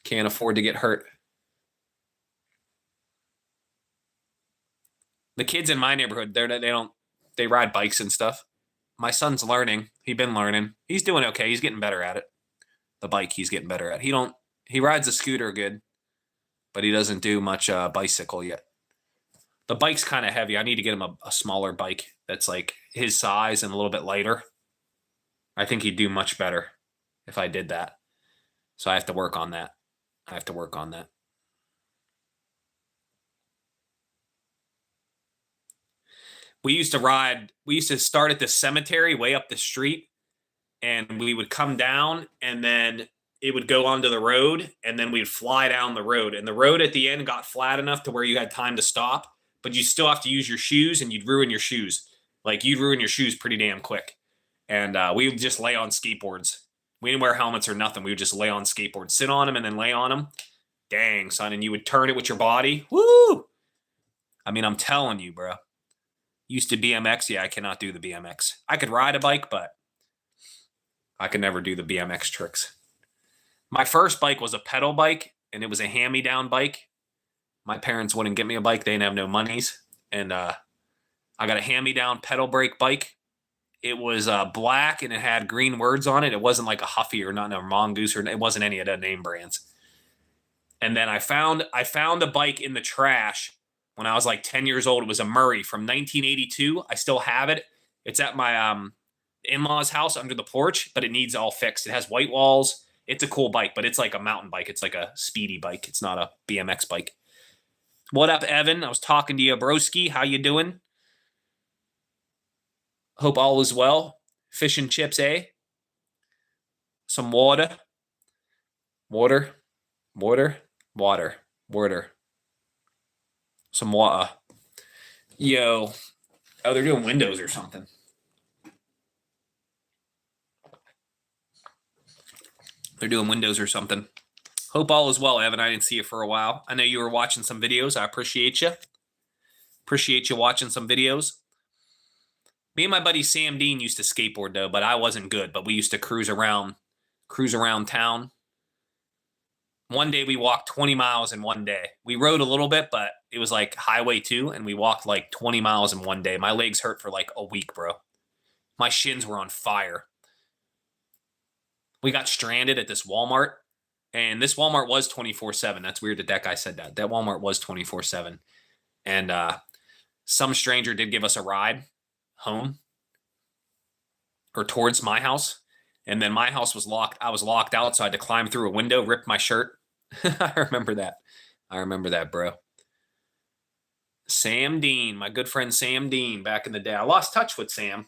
Can't afford to get hurt. The kids in my neighborhood, they ride bikes and stuff. My son's learning. He's been learning. He's doing okay. He's getting better at it. The bike he's getting better at. He rides a scooter good, but he doesn't do much bicycle yet. The bike's kind of heavy. I need to get him a smaller bike that's like his size and a little bit lighter. I think he'd do much better if I did that. So I have to work on that. We used to start at the cemetery way up the street, and we would come down, and then it would go onto the road, and then we'd fly down the road. And the road at the end got flat enough to where you had time to stop, but you still have to use your shoes, and you'd ruin your shoes. Like, you'd ruin your shoes pretty damn quick. And we would just lay on skateboards. We didn't wear helmets or nothing. We would just lay on skateboards, sit on them, and then lay on them. Dang, son. And you would turn it with your body. Woo! I mean, I'm telling you, bro. Used to BMX. Yeah, I cannot do the BMX. I could ride a bike, but I could never do the BMX tricks. My first bike was a pedal bike, and it was a hand-me-down bike. My parents wouldn't get me a bike. They didn't have no monies. And I got a hand-me-down pedal brake bike. It was black, and it had green words on it. It wasn't like a Huffy or not a Mongoose, or it wasn't any of the name brands. And then I found a bike in the trash when I was like 10 years old. It was a Murray from 1982. I still have it. It's at my in-laws' house under the porch, but it needs all fixed. It has white walls. It's a cool bike, but it's like a mountain bike. It's like a speedy bike. It's not a BMX bike. What up, Evan? I was talking to you, broski. How you doing? Hope all is well. Fish and chips, eh? Some water. Water. Water. Water. Water. Some water. Yo. Oh, they're doing windows or something. They're doing windows or something. Hope all is well, Evan. I didn't see you for a while. I know you were watching some videos. I appreciate you. Appreciate you watching some videos. Me and my buddy Sam Dean used to skateboard, though, but I wasn't good. But we used to cruise around town. One day we walked 20 miles in one day. We rode a little bit, but it was like Highway 2, and we walked like 20 miles in one day. My legs hurt for like a week, bro. My shins were on fire. We got stranded at this Walmart, and this Walmart was 24/7. That's weird that guy said that. That Walmart was 24/7. And some stranger did give us a ride home or towards my house. And then my house was locked. I was locked out, so I had to climb through a window, rip my shirt. I remember that. I remember that, bro. Sam Dean, my good friend Sam Dean, back in the day. I lost touch with Sam.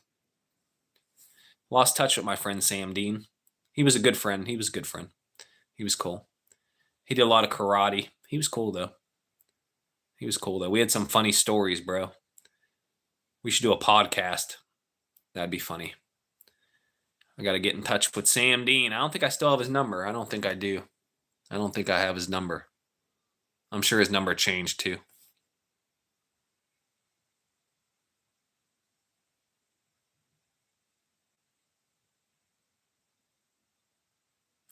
Lost touch with my friend Sam Dean. He was a good friend. He was a good friend. He was cool. He did a lot of karate. He was cool, though. He was cool, though. We had some funny stories, bro. We should do a podcast. That'd be funny. I got to get in touch with Sam Dean. I don't think I still have his number. I don't think I do. I don't think I have his number. I'm sure his number changed, too.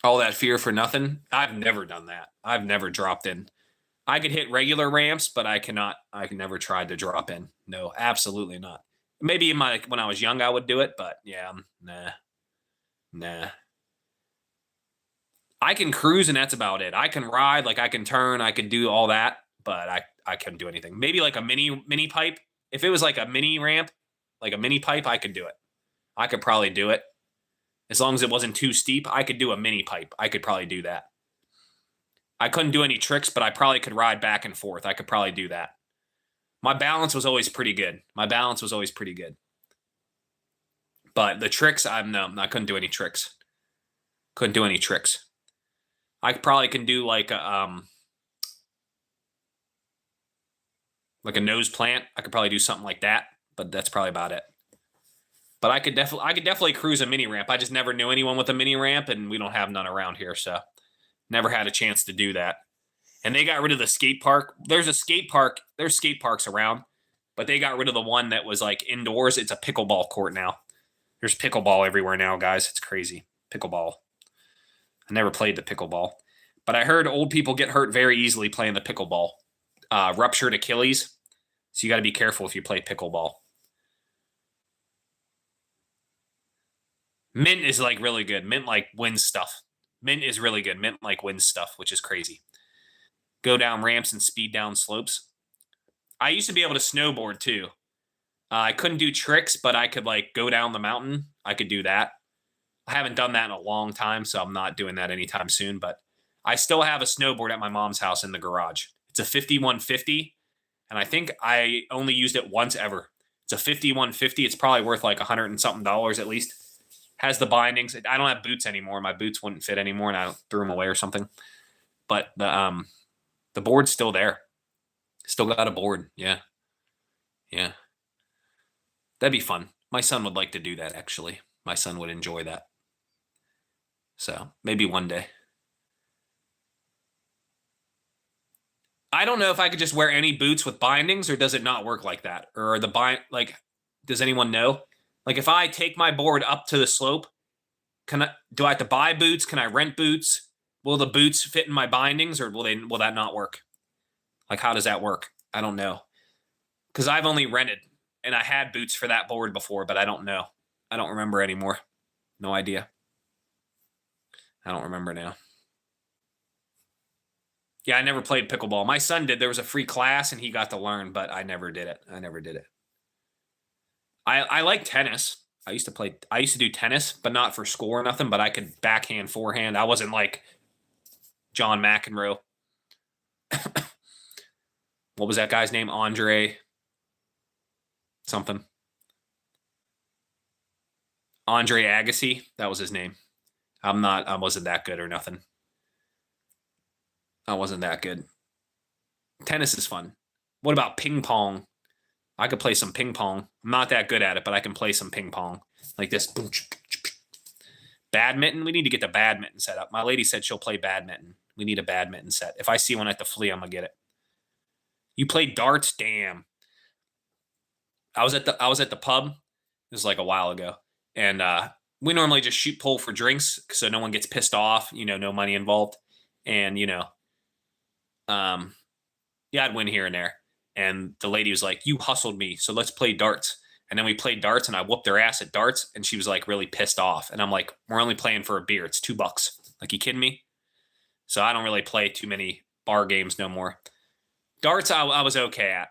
All that fear for nothing? I've never done that. I've never dropped in. I could hit regular ramps, but I cannot. I never tried to drop in. No, absolutely not. Maybe when I was young, I would do it, but yeah, nah. I can cruise, and that's about it. I can ride, like I can turn, I can do all that, but I couldn't do anything. Maybe like a mini pipe. If it was like a mini ramp, like a mini pipe, I could do it. I could probably do it. As long as it wasn't too steep, I could do a mini pipe. I could probably do that. I couldn't do any tricks, but I probably could ride back and forth. I could probably do that. My balance was always pretty good. But the tricks, I couldn't do any tricks. Couldn't do any tricks. I probably can do like a nose plant. I could probably do something like that, but that's probably about it. But I could definitely cruise a mini ramp. I just never knew anyone with a mini ramp, and we don't have none around here, so never had a chance to do that. And they got rid of the skate park. There's skate parks around, but they got rid of the one that was like indoors. It's a pickleball court now. There's pickleball everywhere now, guys. It's crazy. Pickleball. I never played the pickleball, but I heard old people get hurt very easily playing the pickleball. Ruptured Achilles. So you got to be careful if you play pickleball. Mint is like really good. Mint like wins stuff. Mint is really good. Mint like wins stuff, which is crazy. Go down ramps and speed down slopes. I used to be able to snowboard too. I couldn't do tricks, but I could like go down the mountain. I could do that. I haven't done that in a long time, so I'm not doing that anytime soon. But I still have a snowboard at my mom's house in the garage. It's a 5150, and I think I only used it once ever. It's a 5150. It's probably worth like $100 and something at least. Has the bindings. I don't have boots anymore. My boots wouldn't fit anymore, and I threw them away or something. But the board's still there. Still got a board. Yeah. Yeah. That'd be fun. My son would like to do that, actually. My son would enjoy that. So maybe one day. I don't know if I could just wear any boots with bindings, or does it not work like that? Or does anyone know? Like if I take my board up to the slope, do I have to buy boots? Can I rent boots? Will the boots fit in my bindings, or will that not work? Like how does that work? I don't know. Because I've only rented, and I had boots for that board before, but I don't know. I don't remember anymore. No idea. I don't remember now. Yeah, I never played pickleball. My son did. There was a free class, and he got to learn, but I never did it. I like tennis. I used to do tennis, but not for school or nothing, but I could backhand, forehand. I wasn't like John McEnroe. What was that guy's name? Andre something. Andre Agassi. That was his name. I wasn't that good or nothing. I wasn't that good. Tennis is fun. What about ping pong? I could play some ping pong. I'm not that good at it, but I can play some ping pong. Like this. Badminton? We need to get the badminton set up. My lady said she'll play badminton. We need a badminton set. If I see one at the flea, I'm going to get it. You play darts? Damn. I was at the pub. It was like a while ago. And we normally just shoot pool for drinks so no one gets pissed off. No money involved. And, yeah, I'd win here and there. And the lady was like, you hustled me, so let's play darts. And then we played darts, and I whooped her ass at darts, and she was like really pissed off. And I'm like, we're only playing for a beer. It's $2. Like, you kidding me? So I don't really play too many bar games no more. Darts, I was okay at.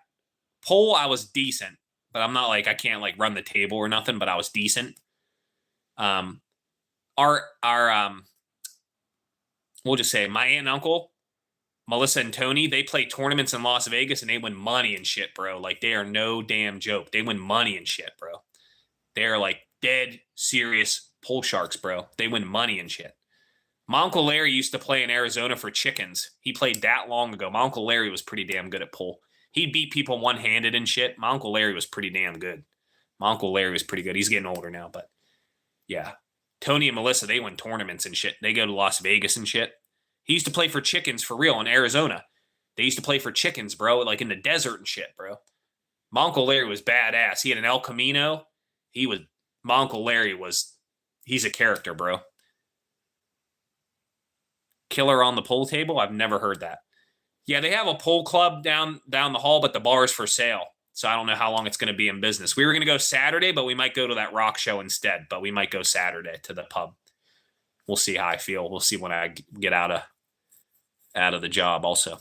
Pool, I was decent, but I'm not like, I can't like run the table or nothing, but I was decent. We'll just say my aunt and uncle, Melissa and Tony, they play tournaments in Las Vegas and they win money and shit, bro. Like, they are no damn joke. They win money and shit, bro. They're like dead serious pool sharks, bro. They win money and shit. My Uncle Larry used to play in Arizona for chickens. He played that long ago. My Uncle Larry was pretty damn good at pool. He'd beat people one-handed and shit. My Uncle Larry was pretty damn good. My Uncle Larry was pretty good. He's getting older now, but yeah. Tony and Melissa, they win tournaments and shit. They go to Las Vegas and shit. He used to play for chickens for real in Arizona. They used to play for chickens, bro, like in the desert and shit, bro. My Uncle Larry was badass. He had an El Camino. My Uncle Larry he's a character, bro. Killer on the pool table? I've never heard that. Yeah, they have a pool club down the hall, but the bar is for sale. So I don't know how long it's going to be in business. We were going to go Saturday, but we might go to that rock show instead. But we might go Saturday to the pub. We'll see how I feel. We'll see when I get out of the job also.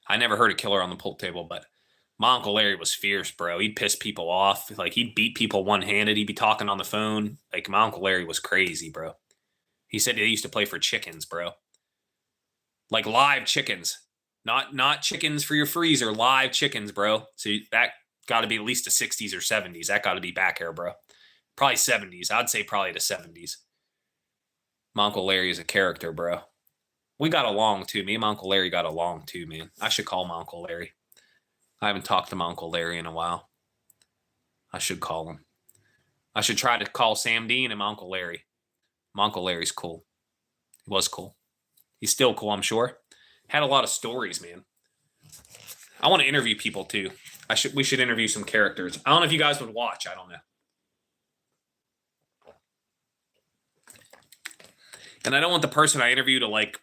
I never heard of Killer on the pool table, but my Uncle Larry was fierce, bro. He'd piss people off. Like, he'd beat people one-handed. He'd be talking on the phone. Like, my Uncle Larry was crazy, bro. He said they used to play for chickens, bro. Like live chickens. Not chickens for your freezer, live chickens, bro. So that got to be at least the 60s or 70s. That got to be back here, bro. Probably 70s. I'd say probably the 70s. My Uncle Larry is a character, bro. We got along, too. Me and my Uncle Larry got along, too, man. I should call my Uncle Larry. I haven't talked to my Uncle Larry in a while. I should call him. I should try to call Sam Dean and my Uncle Larry. My Uncle Larry's cool. He was cool. He's still cool, I'm sure. Had a lot of stories, man. I want to interview people, too. We should interview some characters. I don't know if you guys would watch. I don't know. And I don't want the person I interview to, like,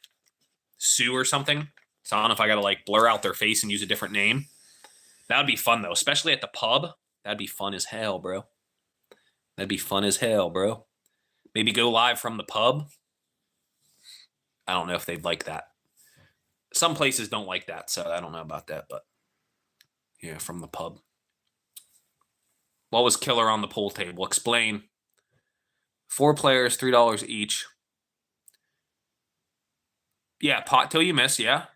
sue or something. So I don't know if I got to, like, blur out their face and use a different name. That would be fun, though, especially at the pub. That'd be fun as hell, bro. That'd be fun as hell, bro. Maybe go live from the pub. I don't know if they'd like that. Some places don't like that, so I don't know about that, but yeah, from the pub. What was Killer on the pool table? Explain. 4 players, $3 each. Yeah, pot till you miss, yeah.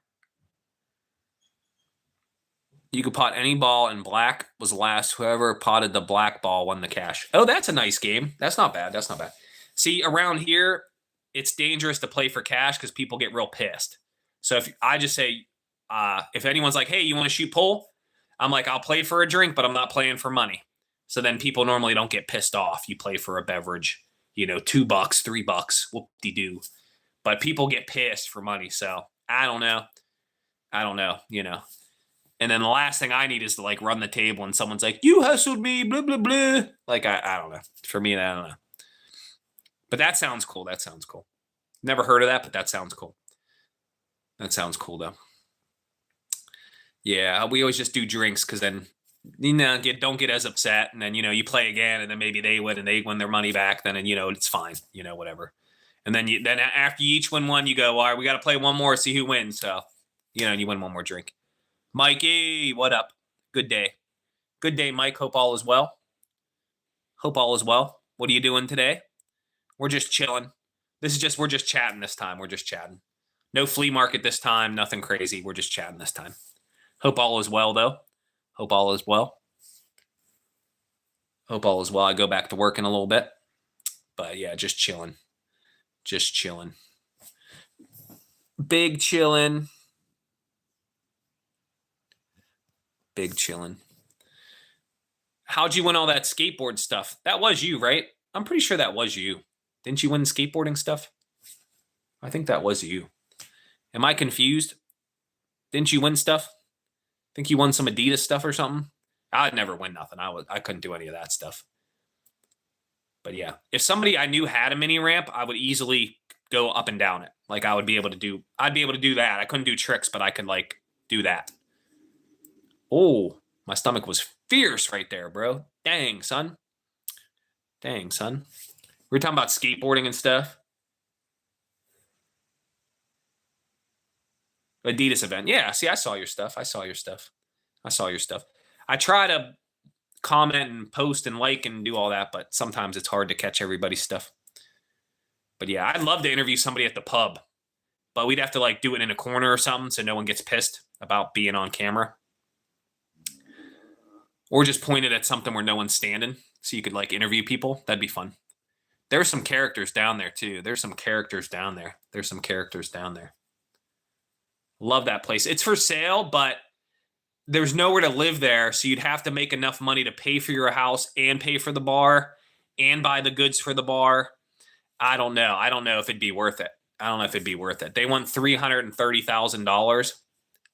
You could pot any ball, and black was last. Whoever potted the black ball won the cash. Oh, that's a nice game. That's not bad. That's not bad. See, around here, it's dangerous to play for cash because people get real pissed. So if I just say, if anyone's like, hey, you want to shoot pool? I'm like, I'll play for a drink, but I'm not playing for money. So then people normally don't get pissed off. You play for a beverage, $2, $3, whoop-de-doo. But people get pissed for money. So I don't know. And then the last thing I need is to like run the table and someone's like, you hustled me, blah, blah, blah. Like, I don't know. For me, I don't know. But that sounds cool. That sounds cool. Never heard of that, but that sounds cool. That sounds cool, though. Yeah, we always just do drinks because then, don't get as upset. And then, you play again and then maybe they win and they win their money back. Then, it's fine, whatever. And then after you each win one, you go, all right, we got to play one more, see who wins. So, and you win one more drink. Mikey, what up? Good day. Good day, Mike. Hope all is well. Hope all is well. What are you doing today? We're just chilling. We're just chatting this time. We're just chatting. No flea market this time. Nothing crazy. We're just chatting this time. Hope all is well, though. Hope all is well. Hope all is well. I go back to work in a little bit. But yeah, just chilling. Just chilling. Big chilling. Big chilling. How'd you win all that skateboard stuff? That was you, right? I'm pretty sure that was you. Didn't you win skateboarding stuff? I think that was you. Am I confused? Didn't you win stuff? Think you won some Adidas stuff or something? I'd never win nothing. I couldn't do any of that stuff. But yeah, if somebody I knew had a mini ramp, I would easily go up and down it. Like I'd be able to do that. I couldn't do tricks, but I could like do that. Oh, my stomach was fierce right there, bro. Dang, son. Dang, son. We were talking about skateboarding and stuff. Adidas event. Yeah, see, I saw your stuff. I try to comment and post and like and do all that, but sometimes it's hard to catch everybody's stuff. But yeah, I'd love to interview somebody at the pub, but we'd have to like do it in a corner or something so no one gets pissed about being on camera. Or just point it at something where no one's standing so you could like interview people. That'd be fun. There's some characters down there too. There's some characters down there. Love that place. It's for sale, but there's nowhere to live there. So you'd have to make enough money to pay for your house and pay for the bar and buy the goods for the bar. I don't know. I don't know if it'd be worth it. They want $330,000.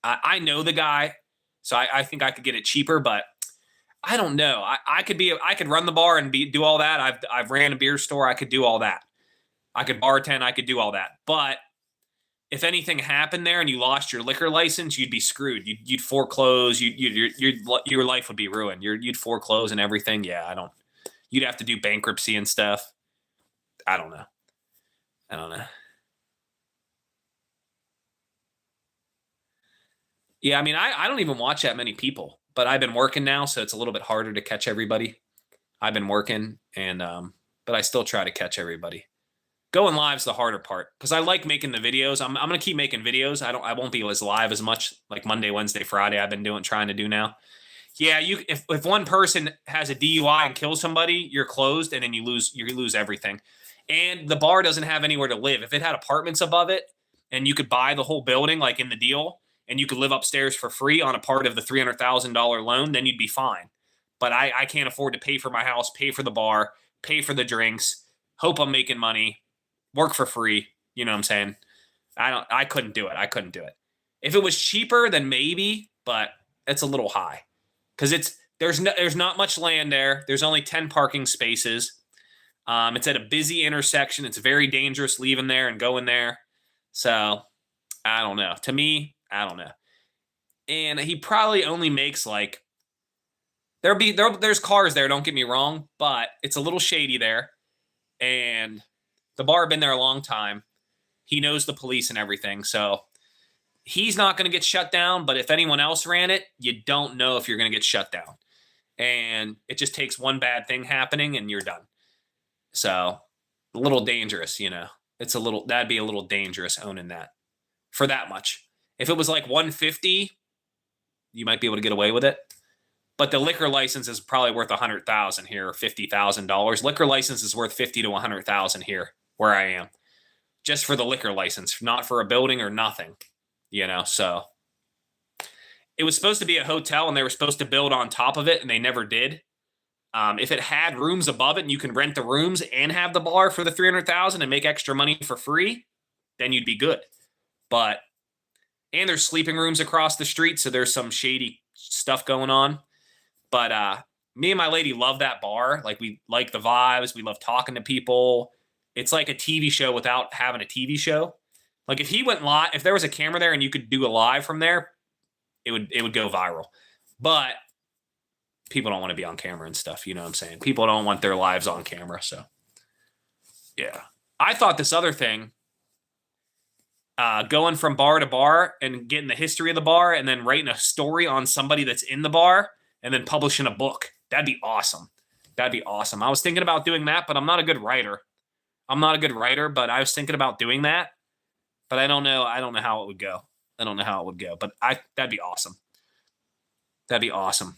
I know the guy, so I think I could get it cheaper, but I don't know. I could run the bar and do all that. I've ran a beer store. I could do all that. I could bartend. I could do all that. But if anything happened there and you lost your liquor license, you'd be screwed. You'd foreclose. Your life would be ruined. You'd foreclose and everything. Yeah, You'd have to do bankruptcy and stuff. I don't know. Yeah, I mean, I don't even watch that many people. But I've been working now, so it's a little bit harder to catch everybody. I've been working, and but I still try to catch everybody. Going live's the harder part because I like making the videos. I'm gonna keep making videos. I won't be as live as much like Monday, Wednesday, Friday. I've been trying to do now. Yeah, if one person has a DUI and kills somebody, you're closed, and then you lose everything. And the bar doesn't have anywhere to live. If it had apartments above it, and you could buy the whole building like in the deal, and you could live upstairs for free on a part of the $300,000 loan, then you'd be fine. But I can't afford to pay for my house, pay for the bar, pay for the drinks, hope I'm making money, work for free. You know what I'm saying? I couldn't do it. If it was cheaper, then maybe, but it's a little high. Because there's not much land there. There's only 10 parking spaces. It's at a busy intersection. It's very dangerous leaving there and going there. So I don't know. To me, I don't know. And he probably only makes like there's cars there, don't get me wrong, but it's a little shady there. And the bar been there a long time. He knows the police and everything. So he's not going to get shut down, but if anyone else ran it, you don't know if you're going to get shut down. And it just takes one bad thing happening and you're done. So a little dangerous, that'd be a little dangerous owning that for that much. If it was like 150, You might be able to get away with it. But the liquor license is probably worth $100,000 here, or $50,000. Liquor license is worth $50,000 to $100,000 here, where I am, just for the liquor license, not for a building or nothing. So it was supposed to be a hotel, and they were supposed to build on top of it, and they never did. If it had rooms above it, and you can rent the rooms and have the bar for the $300,000 and make extra money for free, then you'd be good. And there's sleeping rooms across the street, so there's some shady stuff going on. But me and my lady love that bar. Like, we like the vibes. We love talking to people. It's like a TV show without having a TV show. Like, if he went live, if there was a camera there and you could do a live from there, it would go viral. But people don't want to be on camera and stuff. You know what I'm saying? People don't want their lives on camera. So, yeah. I thought this other thing, going from bar to bar and getting the history of the bar and then writing a story on somebody that's in the bar and then publishing a book. That'd be awesome. That'd be awesome. I was thinking about doing that, but I'm not a good writer. But I was thinking about doing that. But I don't know. I don't know how it would go. But that'd be awesome. That'd be awesome.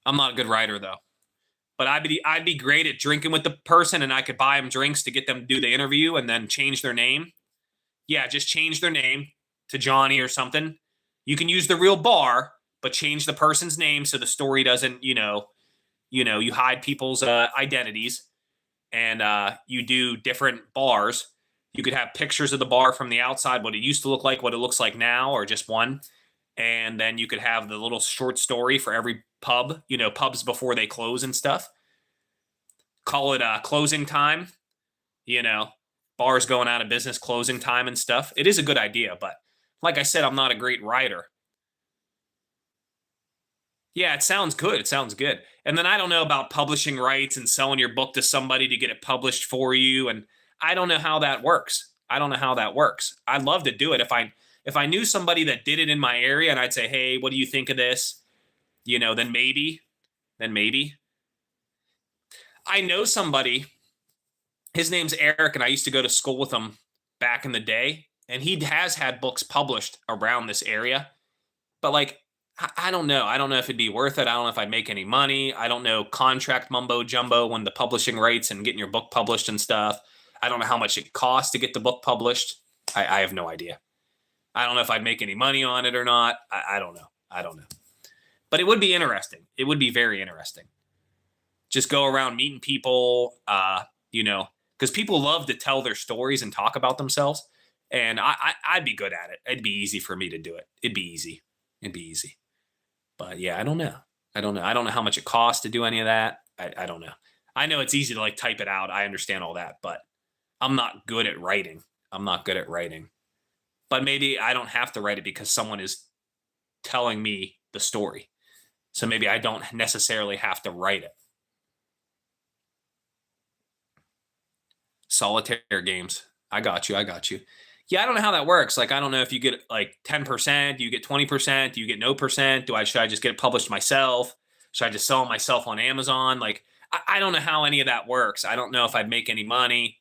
I'm not a good writer, though. But I'd be great at drinking with the person, and I could buy them drinks to get them to do the interview and then change their name. Yeah, just change their name to Johnny or something. You can use the real bar, but change the person's name so the story doesn't, you hide people's identities, and you do different bars. You could have pictures of the bar from the outside, what it used to look like, what it looks like now, or just one. And then you could have the little short story for every pub, pubs before they close and stuff. Call it closing time, bars going out of business, closing time and stuff. It is a good idea, but like I said, I'm not a great writer. Yeah, it sounds good. And then I don't know about publishing rights and selling your book to somebody to get it published for you. And I don't know how that works. I'd love to do it if I knew somebody that did it in my area, and I'd say, hey, what do you think of this? Then maybe. I know somebody, his name's Eric, and I used to go to school with him back in the day, and he has had books published around this area. But I don't know. I don't know if it'd be worth it. I don't know if I'd make any money. I don't know contract mumbo jumbo when the publishing rights and getting your book published and stuff. I don't know how much it costs to get the book published. I have no idea. I don't know if I'd make any money on it or not. I don't know. But it would be interesting. It would be very interesting. Just go around meeting people, because people love to tell their stories and talk about themselves. And I'd be good at it. It'd be easy for me to do it. It'd be easy. But yeah, I don't know. I don't know how much it costs to do any of that. I don't know. I know it's easy to type it out. I understand all that, but I'm not good at writing. But maybe I don't have to write it because someone is telling me the story. So maybe I don't necessarily have to write it. Solitaire games. I got you. Yeah, I don't know how that works. I don't know if you get 10%, do you get 20%, do you get no percent? Should I just get it published myself? Should I just sell it myself on Amazon? I don't know how any of that works. I don't know if I'd make any money.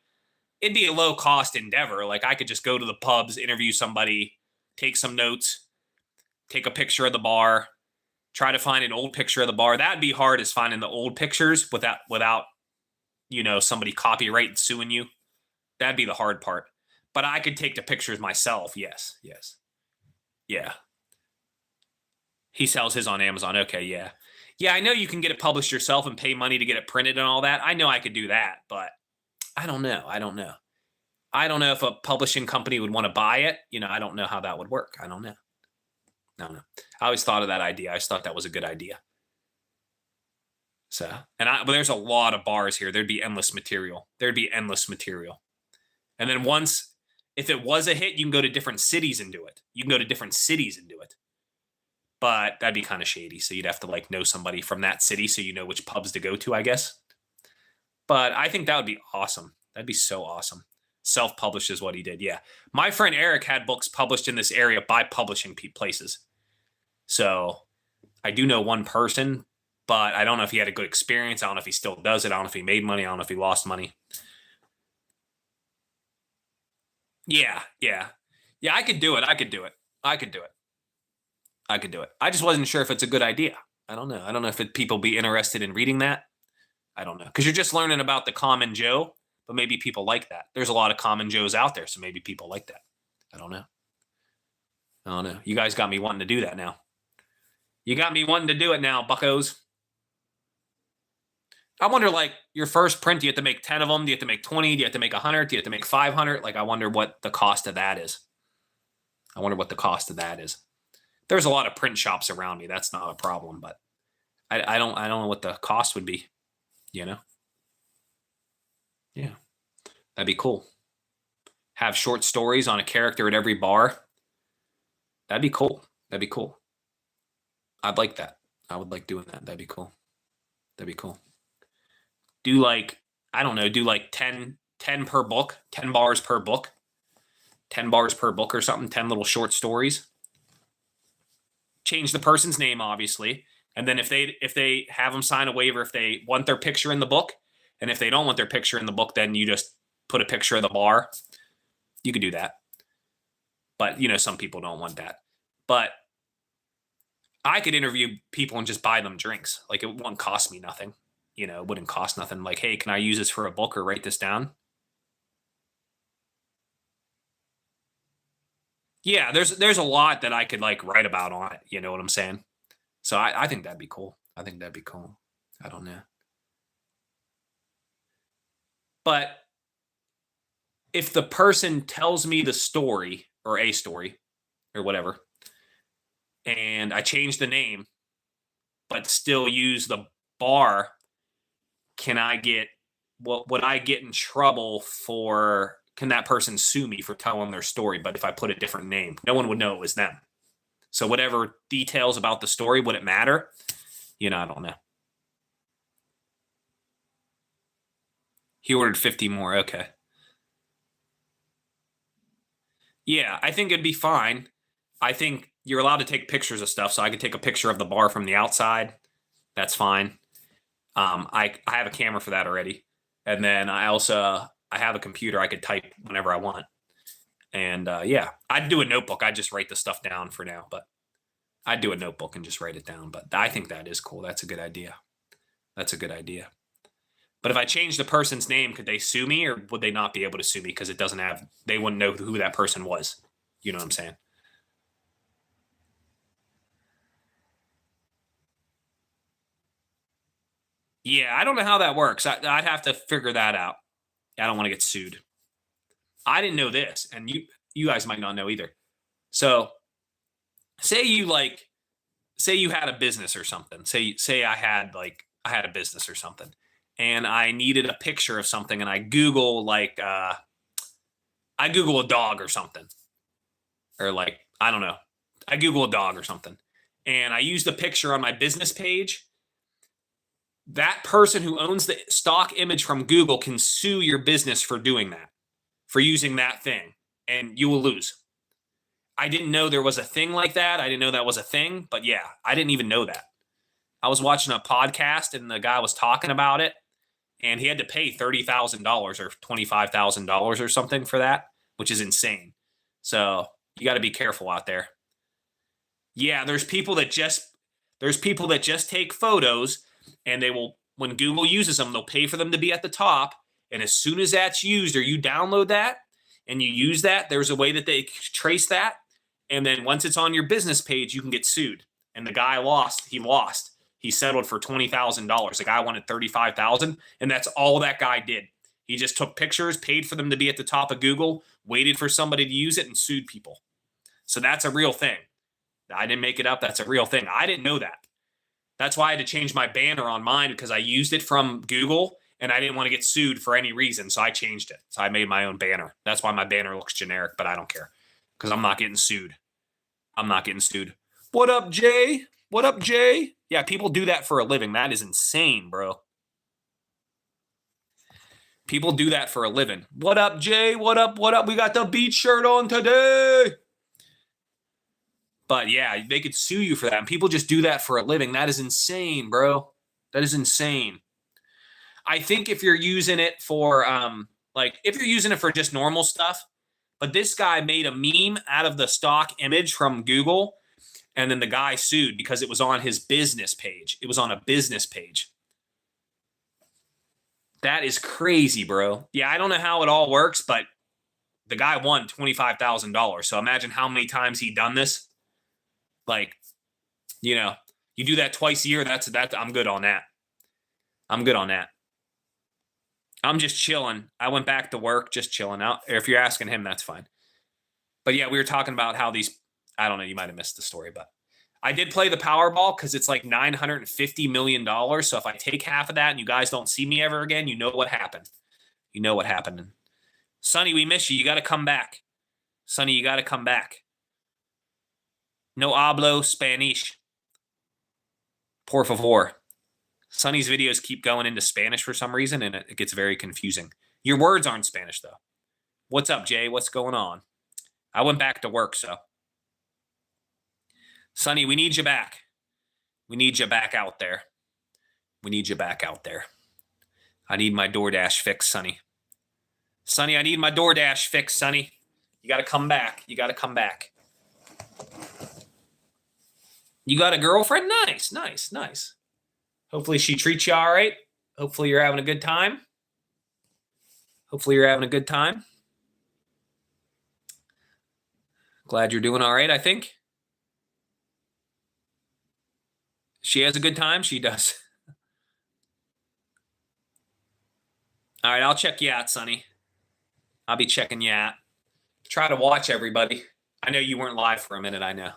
It'd be a low cost endeavor. I could just go to the pubs, interview somebody, take some notes, take a picture of the bar, try to find an old picture of the bar. That'd be hard, is finding the old pictures without somebody copyright suing you. That'd be the hard part. But I could take the pictures myself. Yes. Yeah. He sells his on Amazon. Okay, yeah. Yeah, I know you can get it published yourself and pay money to get it printed and all that. I know I could do that, but I don't know. I don't know if a publishing company would want to buy it. I don't know how that would work. I don't know. I always thought of that idea. I just thought that was a good idea. So, but there's a lot of bars here. There'd be endless material. And then once, if it was a hit, you can go to different cities and do it. But that'd be kind of shady. So you'd have to know somebody from that city so you know which pubs to go to, I guess. But I think that would be awesome. That'd be so awesome. Self-published is what he did. Yeah. My friend Eric had books published in this area by publishing places. So I do know one person, but I don't know if he had a good experience. I don't know if he still does it. I don't know if he made money. I don't know if he lost money. Yeah. I could do it. I could do it. I just wasn't sure if it's a good idea. I don't know. I don't know if people be interested in reading that. I don't know. Because you're just learning about the common Joe, but maybe people like that. There's a lot of common Joes out there, so maybe people like that. I don't know. I don't know. You guys got me wanting to do that now. You got me wanting to do it now, buckos. I wonder, like, your first print, do you have to make 10 of them? Do you have to make 20? Do you have to make 100? Do you have to make 500? Like, I wonder what the cost of that is. I wonder what the cost of that is. There's a lot of print shops around me. That's not a problem, but I don't know what the cost would be, you know? Yeah. That'd be cool. Have short stories on a character at every bar. That'd be cool. That'd be cool. I'd like that. I would like doing that. That'd be cool. That'd be cool. Do like, I don't know, do like 10 per book, 10 bars per book, 10 bars per book or something, 10 little short stories. Change the person's name, obviously. And then if they have them sign a waiver, if they want their picture in the book, and if they don't want their picture in the book, then you just put a picture of the bar. You could do that. But, you know, some people don't want that. But I could interview people and just buy them drinks. Like, it wouldn't cost me nothing. You know, it wouldn't cost nothing. Like, hey, can I use this for a book or write this down? Yeah, there's a lot that I could, like, write about on it. You know what I'm saying? So I think that'd be cool. I think that'd be cool. I don't know. But if the person tells me the story or a story or whatever, and I change the name, but still use the bar, can I get would I get in trouble for, can that person sue me for telling their story? But if I put a different name, no one would know it was them. So whatever details about the story, would it matter? You know, I don't know. He ordered 50 more. Okay. Yeah, I think it'd be fine. I think you're allowed to take pictures of stuff, so I could take a picture of the bar from the outside. That's fine. I have a camera for that already, and then I have a computer I could type whenever I want. And yeah, I'd do a notebook. I'd just write the stuff down for now, but I'd do a notebook and just write it down. But I think that is cool. That's a good idea. That's a good idea. But if I change the person's name, could they sue me, or would they not be able to sue me because it doesn't have? They wouldn't know who that person was. You know what I'm saying? Yeah, I don't know how that works. I'd have to figure that out. I don't want to get sued. I didn't know this, and you guys might not know either. So, say you like, say you had a business or something. Say I had a business or something, and I needed a picture of something, and I Google a dog or something, or like, I don't know, I Google a dog or something, and I use the picture on my business page. That person who owns the stock image from Google can sue your business for doing that, for using that thing, and you will lose. I didn't know there was a thing like that. I didn't know that was a thing, but yeah, I didn't even know that. I was watching a podcast and the guy was talking about it, and he had to pay $30,000 or $25,000 or something for that, which is insane. So you got to be careful out there. Yeah, there's people that just take photos, and they will, when Google uses them, they'll pay for them to be at the top. And as soon as that's used, or you download that and you use that, there's a way that they trace that. And then once it's on your business page, you can get sued. And the guy lost. He lost. He settled for $20,000. The guy wanted $35,000, and that's all that guy did. He just took pictures, paid for them to be at the top of Google, waited for somebody to use it, and sued people. So that's a real thing. I didn't make it up. That's a real thing. I didn't know that. That's why I had to change my banner on mine, because I used it from Google and I didn't want to get sued for any reason. So I changed it. So I made my own banner. That's why my banner looks generic, but I don't care because I'm not getting sued. I'm not getting sued. What up, Jay? What up, Jay? Yeah, people do that for a living. That is insane, bro. People do that for a living. What up, Jay? What up? What up? We got the beach shirt on today. But yeah, they could sue you for that. And people just do that for a living. That is insane, bro. That is insane. I think if you're using it for, if you're using it for just normal stuff, but this guy made a meme out of the stock image from Google, And then the guy sued because it was on his business page. It was on a business page. That is crazy, bro. Yeah, I don't know how it all works, but the guy won $25,000. So imagine how many times he done this. Like, you know, you do that twice a year. That's I'm good on that. I'm good on that. I'm just chilling. I went back to work, just chilling out. If you're asking him, that's fine. But yeah, we were talking about how these, I don't know, you might have missed the story, but I did play the Powerball because it's like $950 million. So if I take half of that and you guys don't see me ever again, you know what happened. You know what happened. Sonny, we miss you. You got to come back. Sonny, you got to come back. No hablo Spanish. Por favor. Sonny's videos keep going into Spanish for some reason, and it gets very confusing. Your words aren't Spanish, though. What's up, Jay? What's going on? I went back to work, so. Sonny, we need you back. We need you back out there. We need you back out there. I need my DoorDash fix, Sonny. Sonny, I need my DoorDash fix, Sonny. You got to come back. You got to come back. You got a girlfriend? Nice, nice, nice. Hopefully she treats you all right. Hopefully you're having a good time. Hopefully you're having a good time. Glad you're doing all right, I think. She has a good time? She does. All right, I'll check you out, Sonny. I'll be checking you out. Try to watch everybody. I know you weren't live for a minute. I know.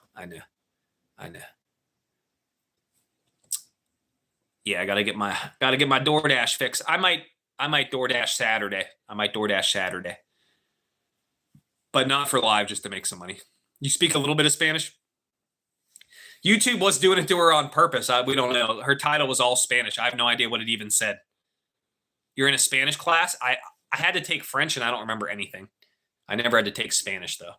Yeah, I gotta get my DoorDash fix. I might DoorDash Saturday. But not for live, just to make some money. You speak a little bit of Spanish? YouTube was doing it to her on purpose. We don't know. Her title was all Spanish. I have no idea what it even said. You're in a Spanish class? I had to take French, and I don't remember anything. I never had to take Spanish, though.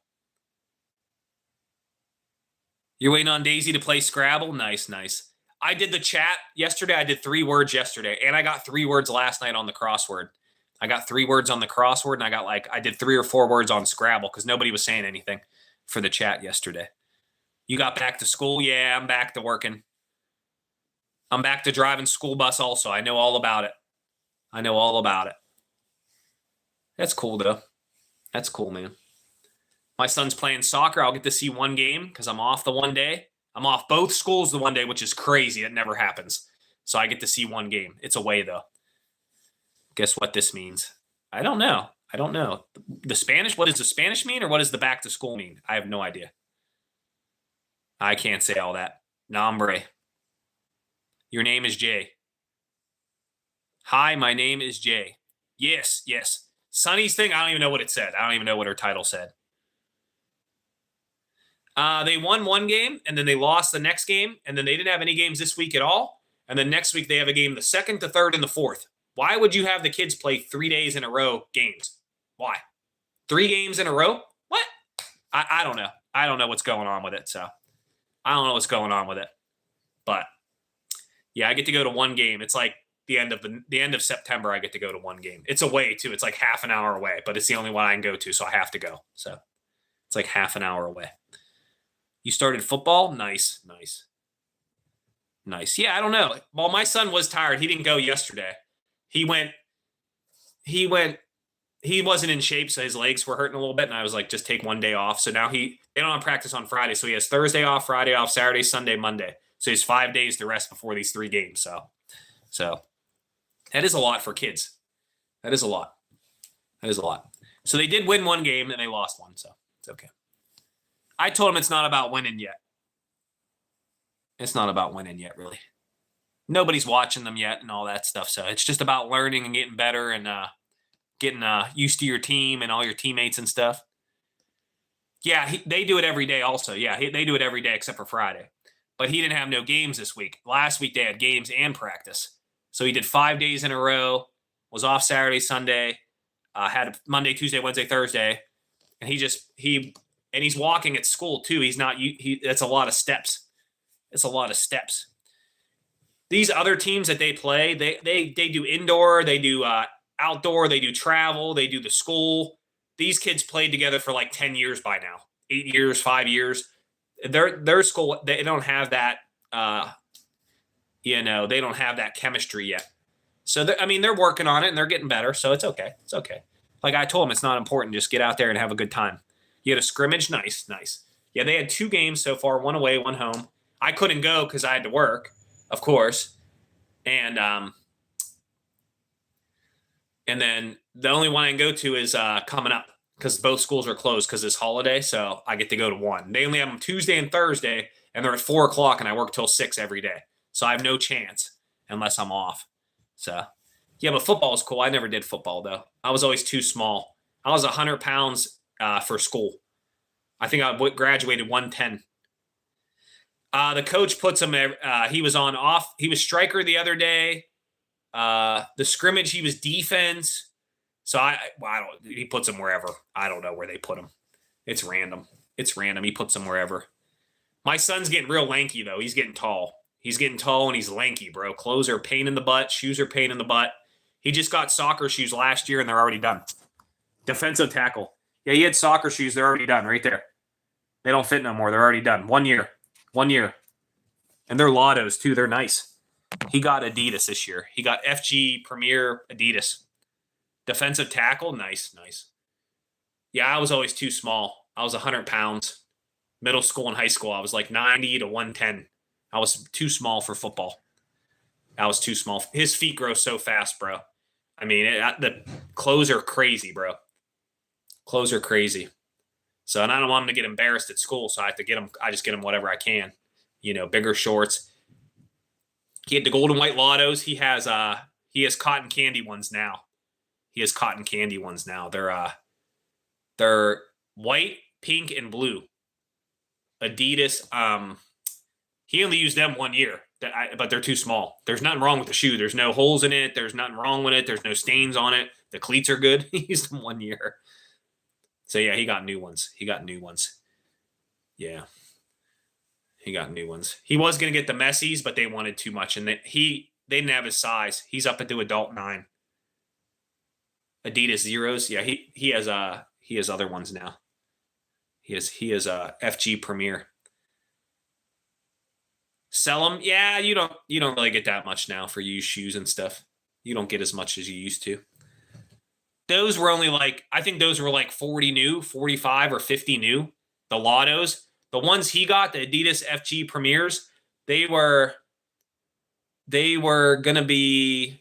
You're waiting on Daisy to play Scrabble? Nice, nice. I did the chat yesterday. I did 3 words yesterday, and I got 3 words last night on the crossword. I got 3 words on the crossword, and I did 3 or 4 words on Scrabble because nobody was saying anything for the chat yesterday. You got back to school? Yeah, I'm back to working. I'm back to driving school bus also. I know all about it. That's cool, though. That's cool, man. My son's playing soccer. I'll get to see 1 game because I'm off the 1 day. I'm off both schools the 1 day, which is crazy. It never happens. So I get to see 1 game. It's away, though. Guess what this means? I don't know. The Spanish, what does the Spanish mean, or what does the back to school mean? I have no idea. I can't say all that. Nombre. Your name is Jay. Hi, my name is Jay. Yes. Sonny's thing, I don't even know what it said. I don't even know what her title said. They won 1 game, and then they lost the next game, and then they didn't have any games this week at all. And then next week they have a game the 2nd, the 3rd, and the 4th. Why would you have the kids play 3 days in a row games? Why? 3 games in a row? What? I don't know. I don't know what's going on with it. So I don't know what's going on with it. But yeah, I get to go to 1 game. It's like the end of September. I get to go to 1 game. It's away too. It's like half an hour away, but it's the only one I can go to, so I have to go. So it's like half an hour away. You started football? Nice. Yeah, I don't know. Well, my son was tired. He didn't go yesterday. He wasn't in shape, so his legs were hurting a little bit, and I was like, just take 1 day off. So now they don't have practice on Friday, so he has Thursday off, Friday off, Saturday, Sunday, Monday. So he has 5 days to rest before these 3 games. So that is a lot for kids. That is a lot. So they did win 1 game, and they lost 1, so it's okay. I told him it's not about winning yet. It's not about winning yet, really. Nobody's watching them yet and all that stuff. So it's just about learning and getting better and getting used to your team and all your teammates and stuff. Yeah, they do it every day also. Yeah, they do it every day except for Friday. But he didn't have no games this week. Last week they had games and practice. So he did 5 days in a row, was off Saturday, Sunday, had Monday, Tuesday, Wednesday, Thursday. And he's walking at school too. That's a lot of steps. It's a lot of steps. These other teams that they play, they do indoor, they do outdoor, they do travel, they do the school. These kids played together for like 10 years by now, 8 years, 5 years. Their school, they don't have that. They don't have that chemistry yet. So I mean, they're working on it and they're getting better. So it's okay. It's okay. Like I told them, it's not important. Just get out there and have a good time. You had a scrimmage, nice. Yeah, they had 2 games so far, 1 away, 1 home. I couldn't go because I had to work, of course, and then the only one I can go to is coming up because both schools are closed because it's holiday. So I get to go to one. They only have them Tuesday and Thursday, and they're at 4:00, and I work till 6 every day. So I have no chance unless I'm off. So yeah, but football is cool. I never did football though. I was always too small. I was 100 pounds for school. I think I graduated 110. The coach puts him. He was on off. He was striker the other day. The scrimmage, he was defense. So I don't. He puts him wherever. I don't know where they put him. It's random. He puts him wherever. My son's getting real lanky though. He's getting tall. And he's lanky, bro. Clothes are a pain in the butt. Shoes are a pain in the butt. He just got soccer shoes last year and they're already done. Defensive tackle. Yeah, he had soccer shoes. They're already done right there. They don't fit no more. They're already done. 1 year. And they're Lottos too. They're nice. He got Adidas this year. He got FG Premier Adidas. Defensive tackle, nice. Yeah, I was always too small. I was 100 pounds. Middle school and high school, I was like 90 to 110. I was too small for football. I was too small. His feet grow so fast, bro. I mean, the clothes are crazy, bro. Clothes are crazy. So, and I don't want him to get embarrassed at school, so I have to get him. I just get him whatever I can. Bigger shorts. He had the gold and white Lottos. He has cotton candy ones now. They're white, pink, and blue. Adidas. He only used them 1 year, but they're too small. There's nothing wrong with the shoe. There's no holes in it. There's nothing wrong with it. There's no stains on it. The cleats are good. He used them 1 year. So yeah, he got new ones. Yeah. He got new ones. He was going to get the Messies, but they wanted too much. And they didn't have his size. He's up into adult 9. Adidas Zeros. Yeah, he has other ones now. He has FG Premier. Sell them. Yeah, you don't really get that much now for used shoes and stuff. You don't get as much as you used to. Those were only I think those were 40 new, 45 or 50 new. The Lottos. The ones he got, the Adidas FG Premiers, they were going to be